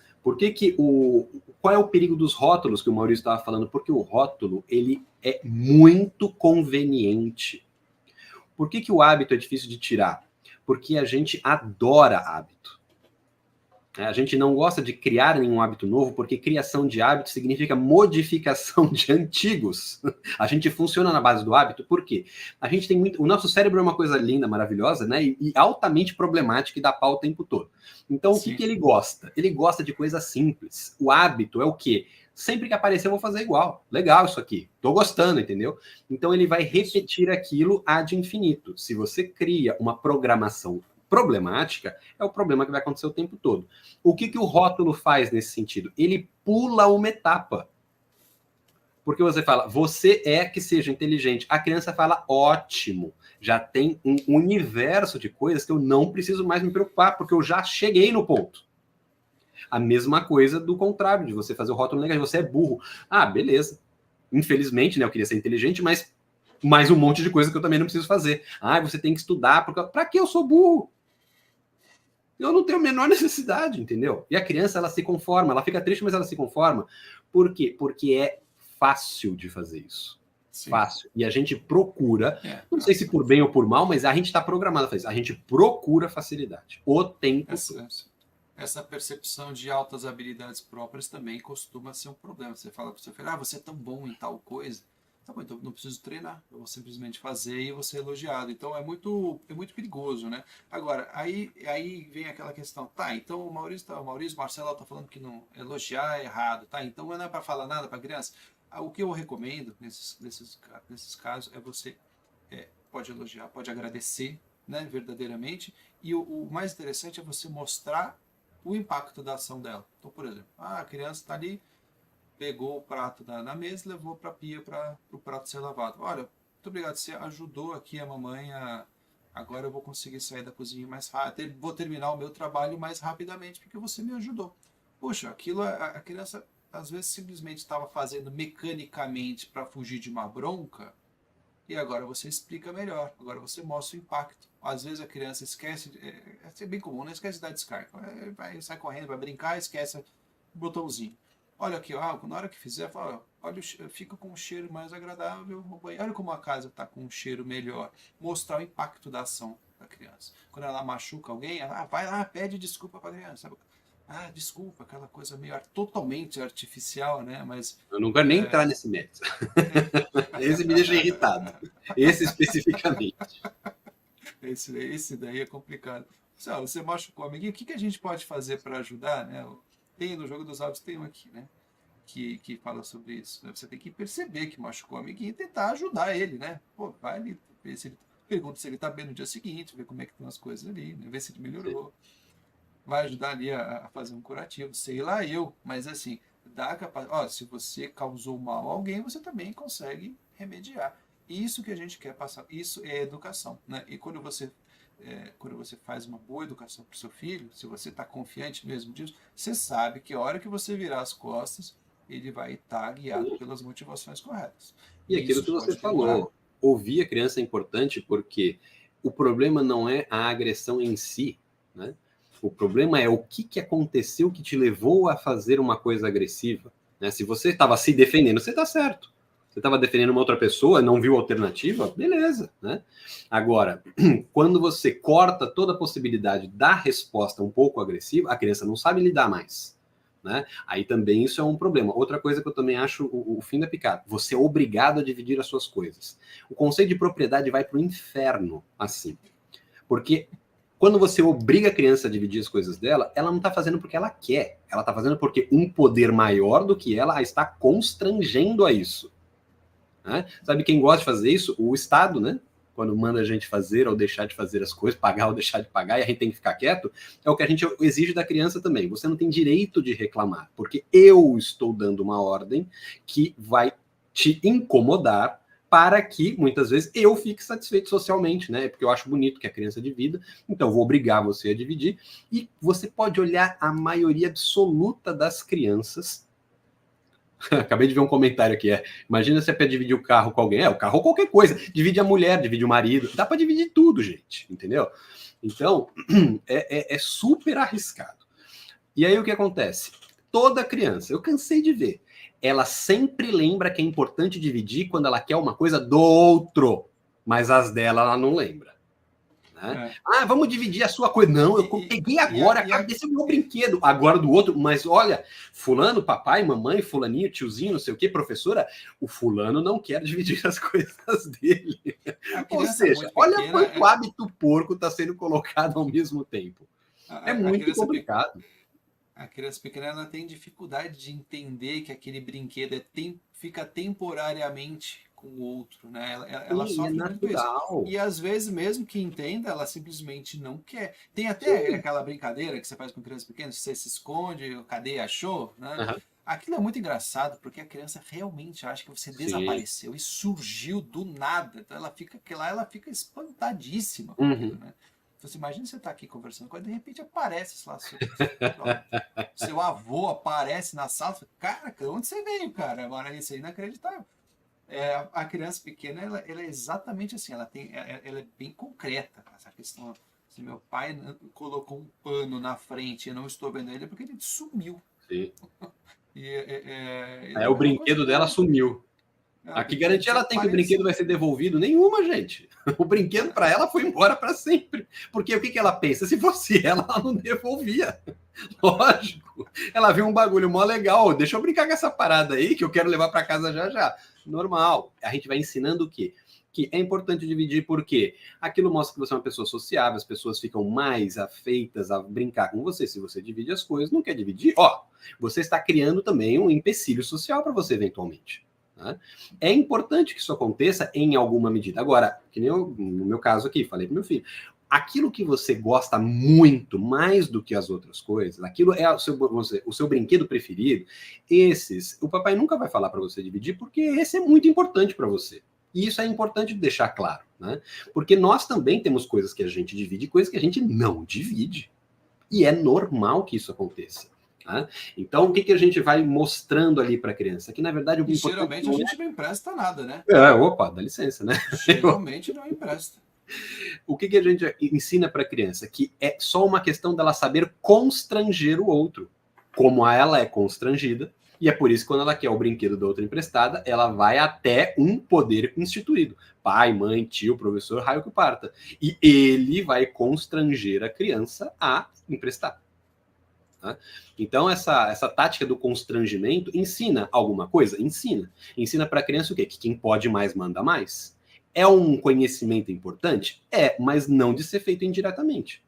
Qual é o perigo dos rótulos que o Maurício estava falando? Porque o rótulo, ele é muito conveniente. Por que o hábito é difícil de tirar? Porque a gente adora hábito. A gente não gosta de criar nenhum hábito novo, porque criação de hábito significa modificação de antigos. A gente funciona na base do hábito, por quê? A gente tem muito. O nosso cérebro é uma coisa linda, maravilhosa, né? E altamente problemática e dá pau o tempo todo. Então, o que ele gosta? Ele gosta de coisa simples. O hábito é o quê? Sempre que aparecer, eu vou fazer igual. Legal isso aqui. Tô gostando, entendeu? Então, ele vai repetir aquilo ad infinito. Se você cria uma programação problemática, é o problema que vai acontecer o tempo todo. O que o rótulo faz nesse sentido? Ele pula uma etapa. Porque você fala, você é que seja inteligente. A criança fala, ótimo, já tem um universo de coisas que eu não preciso mais me preocupar, porque eu já cheguei no ponto. A mesma coisa do contrário, de você fazer o rótulo negativo, você é burro. Ah, beleza. Infelizmente, né, eu queria ser inteligente, mas mais um monte de coisa que eu também não preciso fazer. Ah, você tem que estudar, para que eu sou burro? Eu não tenho a menor necessidade, entendeu? E a criança, ela se conforma, ela fica triste, mas ela se conforma. Por quê? Porque é fácil de fazer isso. Sim. Fácil. E a gente procura, não sei se por bem ou por mal, mas a gente está programado a fazer isso. A gente procura facilidade o tempo todo. Essa percepção de altas habilidades próprias também costuma ser um problema. Você fala para o seu filho, você é tão bom em tal coisa. Tá bom, então não preciso treinar, eu vou simplesmente fazer e vou ser elogiado. Então é muito perigoso, né? Agora, aí vem aquela questão, tá, então o Maurício Marcelo está falando que não elogiar é errado, tá? Então não é para falar nada para criança. O que eu recomendo nesses casos é você pode elogiar, pode agradecer, né, verdadeiramente, e o mais interessante é você mostrar o impacto da ação dela. Então, por exemplo, a criança está ali, pegou o prato na mesa e levou para a pia para o prato ser lavado. Olha, muito obrigado, você ajudou aqui a mamãe agora eu vou conseguir sair da cozinha mais rápido, vou terminar o meu trabalho mais rapidamente porque você me ajudou. Puxa, aquilo a criança às vezes simplesmente estava fazendo mecanicamente para fugir de uma bronca, e agora você explica melhor, agora você mostra o impacto. Às vezes a criança esquece, é bem comum, né? Esquece de dar descarga. Sai correndo, vai brincar, esquece o botãozinho. Olha aqui, ó, na hora que fizer, fala, olha, fica com um cheiro mais agradável no banheiro. Olha como a casa está com um cheiro melhor. Mostrar o impacto da ação da criança. Quando ela machuca alguém, ela vai lá, pede desculpa para a criança. Ah, desculpa, aquela coisa meio totalmente artificial, né? Mas Eu não quero nem entrar nesse mérito. Esse me deixa irritado. Esse especificamente. Esse daí é complicado. Você machucou o amiguinho, o que a gente pode fazer para ajudar, né? Tem no Jogo dos Hábitos, tem um aqui, né? Que fala sobre isso. Né? Você tem que perceber que machucou o amiguinho e tentar ajudar ele, né? Pô, vai ali, pergunta se ele tá bem no dia seguinte, ver como é que estão as coisas ali, né? Ver se ele melhorou. Vai ajudar ali a fazer um curativo, sei lá mas assim, dá capacidade. Se você causou mal a alguém, você também consegue remediar. Isso que a gente quer passar, isso é educação, né? E quando você faz uma boa educação para o seu filho, se você está confiante mesmo disso, você sabe que a hora que você virar as costas, ele vai estar guiado pelas motivações corretas. E aquilo que você falou, ouvir a criança é importante porque o problema não é a agressão em si, né? O problema é o que aconteceu que te levou a fazer uma coisa agressiva. Né? Se você estava se defendendo, você está certo. Você estava defendendo uma outra pessoa, não viu alternativa, beleza. Né? Agora, quando você corta toda a possibilidade da resposta um pouco agressiva, a criança não sabe lidar mais. Né? Aí também isso é um problema. Outra coisa que eu também acho o fim da picada. Você é obrigado a dividir as suas coisas. O conceito de propriedade vai para o inferno assim. Porque quando você obriga a criança a dividir as coisas dela, ela não está fazendo porque ela quer. Ela está fazendo porque um poder maior do que ela a está constrangendo a isso. Né? Sabe quem gosta de fazer isso? O Estado, né? Quando manda a gente fazer ou deixar de fazer as coisas, pagar ou deixar de pagar, e a gente tem que ficar quieto, é o que a gente exige da criança também. Você não tem direito de reclamar, porque eu estou dando uma ordem que vai te incomodar para que, muitas vezes, eu fique satisfeito socialmente, né? Porque eu acho bonito que a criança divida, então vou obrigar você a dividir. E você pode olhar a maioria absoluta das crianças. Acabei de ver um comentário aqui, imagina se é para dividir o carro com alguém, o carro ou qualquer coisa, divide a mulher, divide o marido, dá para dividir tudo, gente, entendeu? Então, é super arriscado. E aí o que acontece? Toda criança, eu cansei de ver, ela sempre lembra que é importante dividir quando ela quer uma coisa do outro, mas as dela ela não lembra. Né? Vamos dividir a sua coisa. Não, eu peguei agora, esse é o meu brinquedo, agora do outro, mas olha, fulano, papai, mamãe, fulaninho, tiozinho, não sei o que, professora, o fulano não quer dividir as coisas dele. Ou seja, olha pequena, quanto hábito porco está sendo colocado ao mesmo tempo. É muito complicado. A criança pequena ela tem dificuldade de entender que aquele brinquedo fica temporariamente com o outro, né? Ela sofre muito isso. E às vezes, mesmo que entenda, ela simplesmente não quer. Tem até aquela brincadeira que você faz com criança pequena, você se esconde, cadê, achou? Né? Uhum. Aquilo é muito engraçado, porque a criança realmente acha que você desapareceu e surgiu do nada. Então ela fica espantadíssima com aquilo, né? Então, você imagina você estar aqui conversando com ela, de repente aparece lá, seu avô aparece na sala, cara, onde você veio, cara? Agora isso é inacreditável. A criança pequena, ela é exatamente assim, ela é bem concreta. Essa questão, se meu pai colocou um pano na frente e eu não estou vendo ele, é porque ele sumiu. Sim. O brinquedo dela sumiu. Aqui garantia ela tem que o brinquedo vai ser devolvido? Nenhuma, gente. O brinquedo para ela foi embora para sempre. Porque o que ela pensa? Se fosse ela não devolvia. Lógico. Ela viu um bagulho mó legal. Deixa eu brincar com essa parada aí que eu quero levar para casa já já. Normal. A gente vai ensinando o quê? Que é importante dividir porque aquilo mostra que você é uma pessoa sociável, as pessoas ficam mais afeitas a brincar com você. Se você divide as coisas, não quer dividir, você está criando também um empecilho social para você eventualmente. Né? É importante que isso aconteça em alguma medida. Agora, que nem no meu caso aqui, falei para meu filho, aquilo que você gosta muito, mais do que as outras coisas, aquilo é o seu brinquedo preferido, o papai nunca vai falar para você dividir, porque esse é muito importante para você. E isso é importante deixar claro, né? Porque nós também temos coisas que a gente divide e coisas que a gente não divide. E é normal que isso aconteça. Tá? Então, o que a gente vai mostrando ali para a criança? Que, na verdade, o geralmente a gente não empresta nada, né? Opa, dá licença, né? Geralmente não empresta. O que a gente ensina para a criança? Que é só uma questão dela saber constranger o outro, como ela é constrangida, e é por isso que quando ela quer o brinquedo da outra emprestada, ela vai até um poder instituído. Pai, mãe, tio, professor, raio que parta. E ele vai constranger a criança a emprestar. Tá? Então, essa tática do constrangimento ensina alguma coisa? Ensina. Ensina para a criança o quê? Que quem pode mais manda mais. É um conhecimento importante? É, mas não de ser feito indiretamente.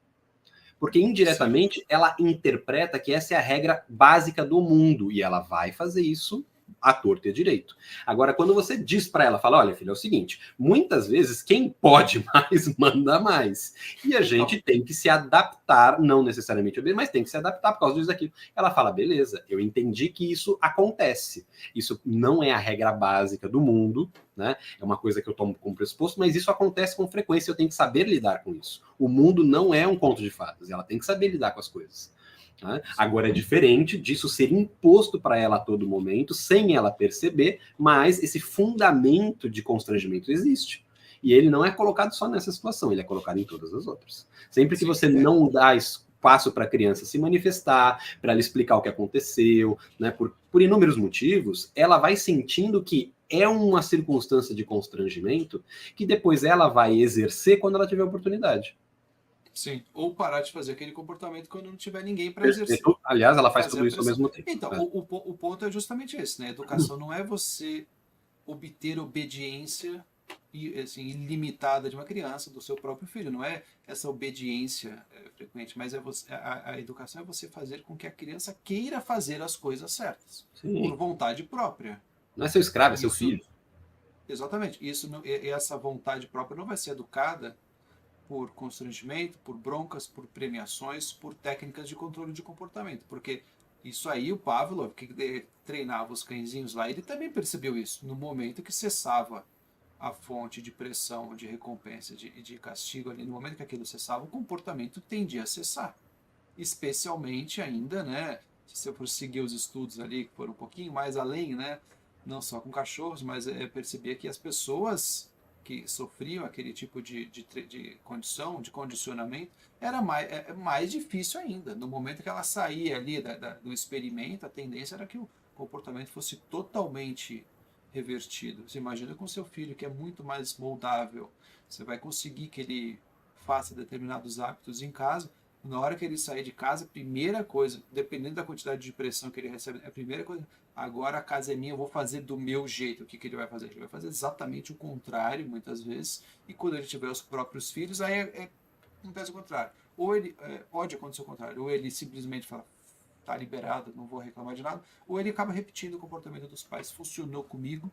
Porque indiretamente ela interpreta que essa é a regra básica do mundo e ela vai fazer isso à torta e à direito. Agora, quando você diz para ela, fala, olha, filha, é o seguinte, muitas vezes quem pode mais, manda mais. E a gente tem que se adaptar, não necessariamente, mas tem que se adaptar por causa disso aqui. Ela fala, beleza, eu entendi que isso acontece. Isso não é a regra básica do mundo, né? É uma coisa que eu tomo como pressuposto, mas isso acontece com frequência, eu tenho que saber lidar com isso. O mundo não é um conto de fadas, ela tem que saber lidar com as coisas. Né? Agora é diferente disso ser imposto para ela a todo momento, sem ela perceber, mas esse fundamento de constrangimento existe. E ele não é colocado só nessa situação, ele é colocado em todas as outras. Sempre que você não dá espaço para a criança se manifestar, para ela explicar o que aconteceu, né, por inúmeros motivos, ela vai sentindo que é uma circunstância de constrangimento que depois ela vai exercer quando ela tiver oportunidade. Sim, ou parar de fazer aquele comportamento quando não tiver ninguém para exercer. Aliás, ela faz tudo isso ao mesmo tempo. Então, o ponto é justamente esse, né? Educação não é você obter obediência assim, ilimitada de uma criança, do seu próprio filho. Não é essa obediência frequente, mas é a educação é você fazer com que a criança queira fazer as coisas certas. Sim. Por vontade própria. Não é seu escravo, é seu filho. Exatamente. Essa vontade própria não vai ser educada por constrangimento, por broncas, por premiações, por técnicas de controle de comportamento. Porque isso aí, o Pavlov, que treinava os cãezinhos lá, ele também percebeu isso. No momento que cessava a fonte de pressão, de recompensa e de castigo, ali, no momento que aquilo cessava, o comportamento tendia a cessar. Especialmente ainda, né, se eu for seguir os estudos ali, que foram um pouquinho mais além, né, não só com cachorros, mas percebia que as pessoas que sofriam aquele tipo de condição, de condicionamento, era mais difícil ainda. No momento que ela saía ali do experimento, a tendência era que o comportamento fosse totalmente revertido. Você imagina com seu filho, que é muito mais moldável, você vai conseguir que ele faça determinados hábitos em casa. Na hora que ele sair de casa, a primeira coisa, dependendo da quantidade de pressão que ele recebe, a primeira coisa, agora a casa é minha, eu vou fazer do meu jeito. O que ele vai fazer? Ele vai fazer exatamente o contrário, muitas vezes, e quando ele tiver os próprios filhos, aí acontece o contrário. Ou ele pode acontecer o contrário, ou ele simplesmente fala, tá liberado, não vou reclamar de nada, ou ele acaba repetindo o comportamento dos pais. Funcionou comigo,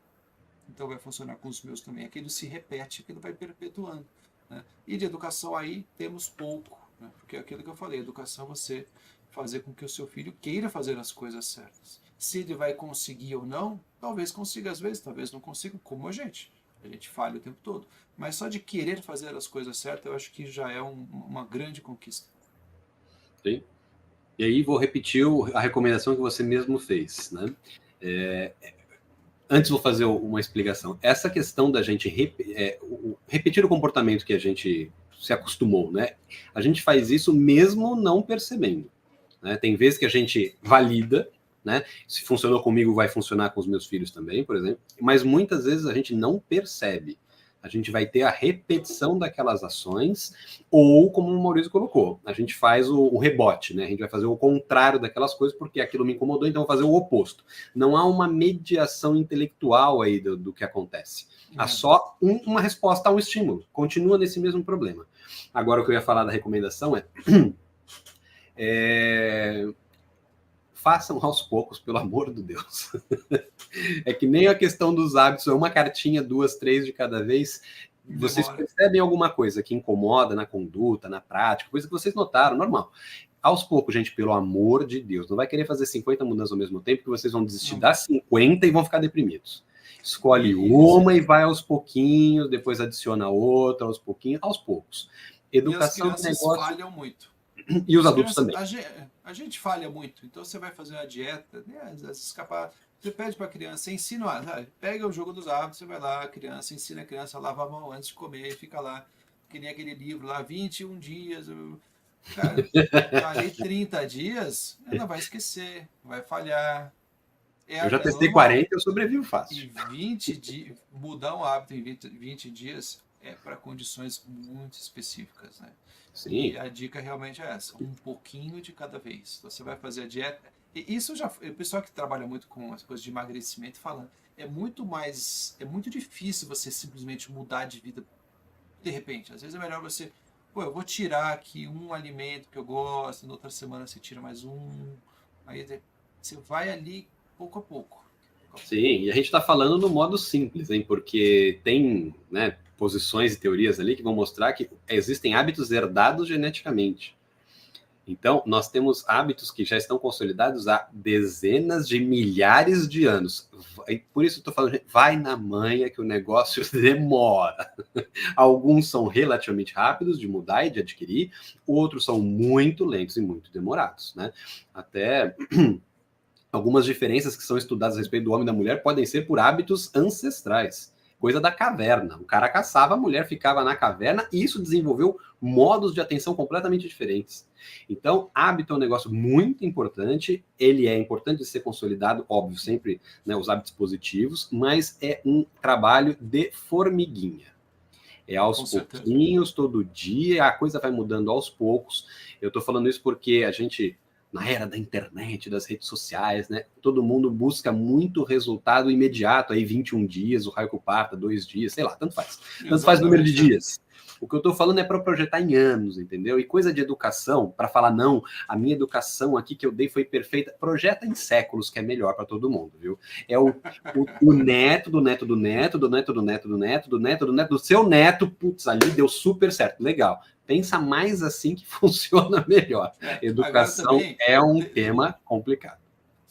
então vai funcionar com os meus também. Aquilo se repete, aquilo vai perpetuando. Né? E de educação aí temos pouco, né? Porque é aquilo que eu falei, educação é você fazer com que o seu filho queira fazer as coisas certas. Se ele vai conseguir ou não, talvez consiga às vezes, talvez não consiga, como a gente falha o tempo todo. Mas só de querer fazer as coisas certas, eu acho que já é uma grande conquista. Sim. E aí vou repetir a recomendação que você mesmo fez, né? Antes vou fazer uma explicação. Essa questão da gente repetir o comportamento que a gente se acostumou, né? A gente faz isso mesmo não percebendo. Né? Tem vezes que a gente valida, né? Se funcionou comigo, vai funcionar com os meus filhos também, por exemplo. Mas muitas vezes a gente não percebe. A gente vai ter a repetição daquelas ações, ou, como o Maurício colocou, a gente faz o rebote, né? A gente vai fazer o contrário daquelas coisas, porque aquilo me incomodou, então vou fazer o oposto. Não há uma mediação intelectual aí do que acontece. Há só uma resposta a um estímulo. Continua nesse mesmo problema. Agora, o que eu ia falar da recomendação façam aos poucos, pelo amor de Deus. É que nem a questão dos hábitos, é uma cartinha, 2, 3 de cada vez. Vocês percebem alguma coisa que incomoda na conduta, na prática, coisa que vocês notaram, normal. Aos poucos, gente, pelo amor de Deus, não vai querer fazer 50 mudanças ao mesmo tempo, que vocês vão desistir das 50 e vão ficar deprimidos. Escolhe uma e vai aos pouquinhos, depois adiciona outra, aos poucos. Educação e as crianças falham muito. E os adultos também. A gente falha muito. Então você vai fazer uma dieta, né? Às vezes escapar. Você pede para a criança, ensina, pega o jogo dos hábitos, você vai lá, a criança, ensina a criança a lavar a mão antes de comer, e fica lá, que nem aquele livro lá, 21 dias. Cara, dali 30 dias, ela vai esquecer, vai falhar. Eu já É testei normal. 40 e eu sobrevivo E fácil. 20 dias, mudar um hábito em 20 dias é para condições muito específicas, né? E Sim, a dica realmente é essa, um pouquinho de cada vez. Você vai fazer a dieta. E isso já, o pessoal que trabalha muito com as coisas de emagrecimento fala, é muito difícil você simplesmente mudar de vida de repente. Às vezes é melhor você, pô, eu vou tirar aqui um alimento que eu gosto, na outra semana você tira mais um. Aí você vai ali pouco a pouco. Pouco a sim. pouco. E a gente está falando no modo simples, hein? Porque tem, né, posições e teorias ali que vão mostrar que existem hábitos herdados geneticamente. Então, nós temos hábitos que já estão consolidados há dezenas de milhares de anos. Por isso eu estou falando, vai na manha que o negócio demora. Alguns são relativamente rápidos de mudar e de adquirir, outros são muito lentos e muito demorados, né? Até algumas diferenças que são estudadas a respeito do homem e da mulher podem ser por hábitos ancestrais, coisa da caverna. O cara caçava, a mulher ficava na caverna e isso desenvolveu modos de atenção completamente diferentes. Então, hábito é um negócio muito importante, ele é importante de ser consolidado, óbvio, sempre, né, os hábitos positivos, mas é um trabalho de formiguinha. É aos Com certeza. pouquinhos, todo dia, a coisa vai mudando aos poucos. Eu estou falando isso porque a gente, na era da internet, das redes sociais, né? Todo mundo busca muito resultado imediato, aí 21 dias, o raio que parta, 2 dias, sei lá, tanto faz. Tanto faz o número de Exatamente, né? dias. O que eu estou falando é para projetar em anos, entendeu? E coisa de educação, para falar, não, a minha educação aqui que eu dei foi perfeita, projeta em séculos, que é melhor para todo mundo, viu? É o neto do neto do neto, do neto do neto do neto, do neto do neto do seu neto, putz, ali deu super certo, legal. Pensa mais assim que funciona melhor. Agora Educação também, é um tema complicado.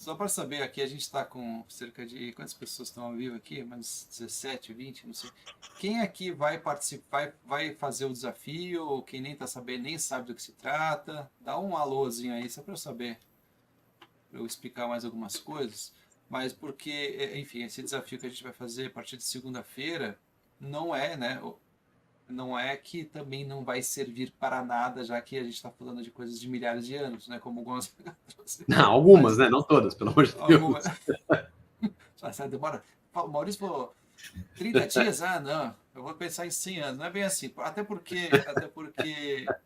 só para saber, aqui a gente está com cerca de. Quantas pessoas estão ao vivo aqui? Umas 17, 20, não sei. Quem aqui vai participar, vai fazer o desafio? Ou quem nem está sabendo, nem sabe do que se trata? Dá um alôzinho aí, só para eu saber, para eu explicar mais algumas coisas. Mas porque, enfim, esse desafio que a gente vai fazer a partir de segunda-feira não é, né? Não é que também não vai servir para nada, já que a gente está falando de coisas de milhares de anos, né? Como o Gonzaga trouxe. Não, algumas, Mas né? Não todas, pelo amor de alguma. Deus. Demora. O Maurício falou 30 dias? Ah, não. Eu vou pensar em 100 anos. Não é bem assim. Até porque,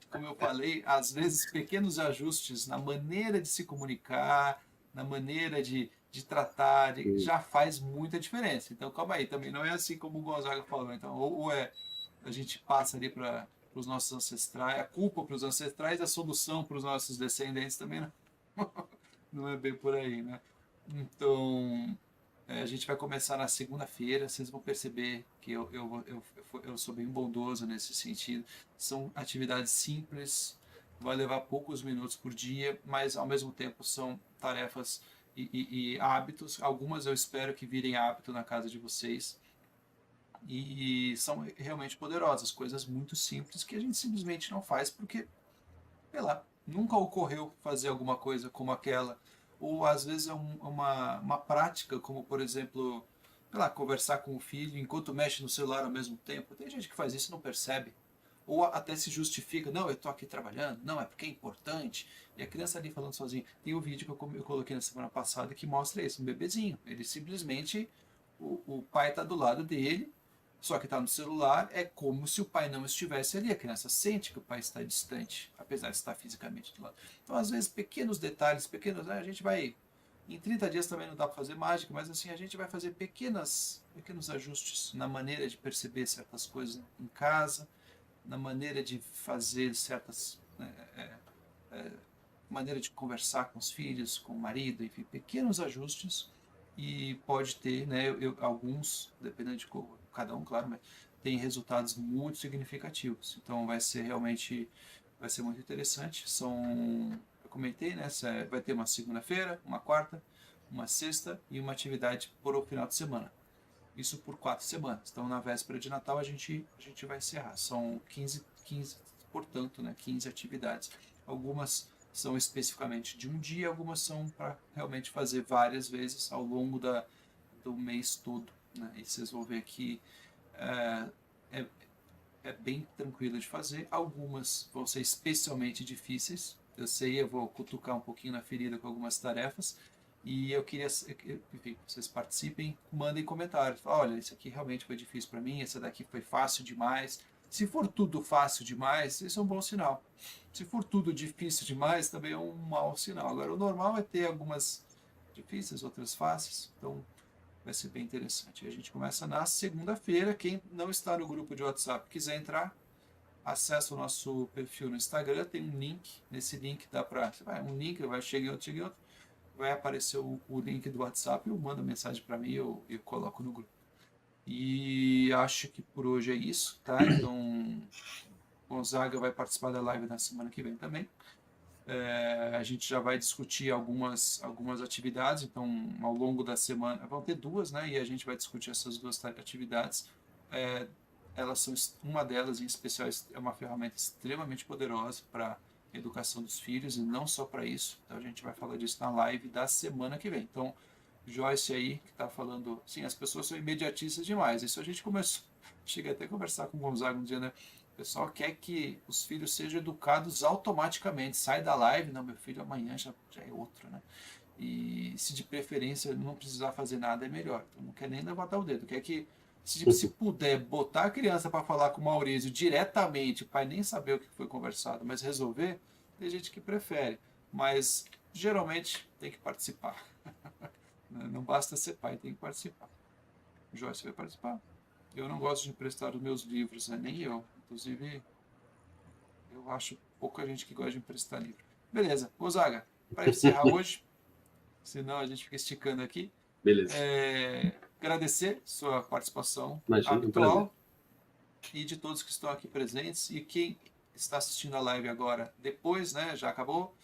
como eu falei, às vezes pequenos ajustes na maneira de se comunicar, na maneira de tratar, já faz muita diferença. Então, calma aí. Também não é assim como o Gonzaga falou. Então, ou é a gente passa ali para os nossos ancestrais, a culpa para os ancestrais, a solução para os nossos descendentes também não, não é bem por aí, né? Então, a gente vai começar na segunda-feira, vocês vão perceber que eu sou bem bondoso nesse sentido. São atividades simples, vai levar poucos minutos por dia, mas ao mesmo tempo são tarefas e hábitos. Algumas eu espero que virem hábito na casa de vocês e são realmente poderosas, coisas muito simples que a gente simplesmente não faz porque, sei lá, nunca ocorreu fazer alguma coisa como aquela. Ou às vezes é uma prática, como por exemplo, sei lá, conversar com o filho enquanto mexe no celular ao mesmo tempo. Tem gente que faz isso e não percebe. Ou até se justifica, não, eu estou aqui trabalhando, não, é porque é importante. E a criança ali falando sozinha. Tem um vídeo que eu coloquei na semana passada que mostra isso, um bebezinho. Ele simplesmente, o pai está do lado dele, só que está no celular, é como se o pai não estivesse ali. A criança sente que o pai está distante, apesar de estar fisicamente do lado. Então, às vezes, pequenos detalhes, a gente vai. Em 30 dias também não dá para fazer mágica, mas assim, a gente vai fazer pequenos ajustes na maneira de perceber certas coisas em casa, na maneira de fazer certas. Maneira de conversar com os filhos, com o marido, enfim, pequenos ajustes. E pode ter, né, alguns, dependendo de cada um, claro, mas tem resultados muito significativos. Então vai ser muito interessante. Eu comentei, né, vai ter uma segunda-feira, uma quarta, uma sexta e uma atividade por o final de semana. Isso por 4 semanas. Então, na véspera de Natal, a gente vai encerrar. São 15 portanto, né, 15 atividades. Algumas são especificamente de um dia, algumas são para realmente fazer várias vezes ao longo do mês todo, né? E vocês vão ver que é bem tranquilo de fazer. Algumas vão ser especialmente difíceis. Eu sei, eu vou cutucar um pouquinho na ferida com algumas tarefas. E eu queria, enfim, vocês participem, mandem comentários. Olha, isso aqui realmente foi difícil para mim, essa daqui foi fácil demais. Se for tudo fácil demais, isso é um bom sinal. Se for tudo difícil demais, também é um mau sinal. Agora, o normal é ter algumas difíceis, outras fáceis. Então, vai ser bem interessante. A gente começa na segunda-feira. Quem não está no grupo de WhatsApp quiser entrar, acessa o nosso perfil no Instagram, tem um link. Nesse link dá para... um link, vai chegar em outro. Vai aparecer o link do WhatsApp, eu mando mensagem para mim, eu coloco no grupo. E acho que por hoje é isso, tá? Então, Gonzaga vai participar da live na semana que vem também. A gente já vai discutir algumas atividades, então ao longo da semana vão ter duas, né? E a gente vai discutir essas duas atividades. Elas são, uma delas em especial é uma ferramenta extremamente poderosa para educação dos filhos e não só para isso. Então a gente vai falar disso na live da semana que vem. Então, Joyce aí que está falando, sim, as pessoas são imediatistas demais. Isso a gente começou, cheguei até a conversar com o Gonzaga um dia, né? O pessoal quer que os filhos sejam educados automaticamente. Sai da live, não, meu filho amanhã já é outro, né? E se de preferência não precisar fazer nada é melhor. Então não quer nem levantar o dedo, quer que se puder botar a criança para falar com o Maurício diretamente, o pai nem saber o que foi conversado, mas resolver, tem gente que prefere. Mas geralmente tem que participar. Não basta ser pai, tem que participar. Joyce vai participar. Eu não gosto de emprestar os meus livros, né? Nem eu. Inclusive, eu acho pouca gente que gosta de emprestar livro. Beleza, Gonzaga, para encerrar hoje, senão a gente fica esticando aqui. Beleza. Agradecer sua participação habitual e de todos que estão aqui presentes. E quem está assistindo a live agora, depois, né, já acabou,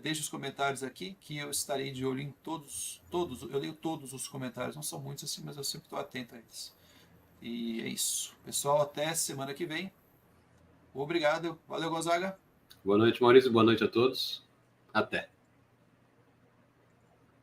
deixe os comentários aqui, que eu estarei de olho em todos, eu leio todos os comentários, não são muitos assim, mas eu sempre estou atento a eles. E é isso. Pessoal, até semana que vem. Obrigado. Valeu, Gonzaga. Boa noite, Maurício. Boa noite a todos. Até.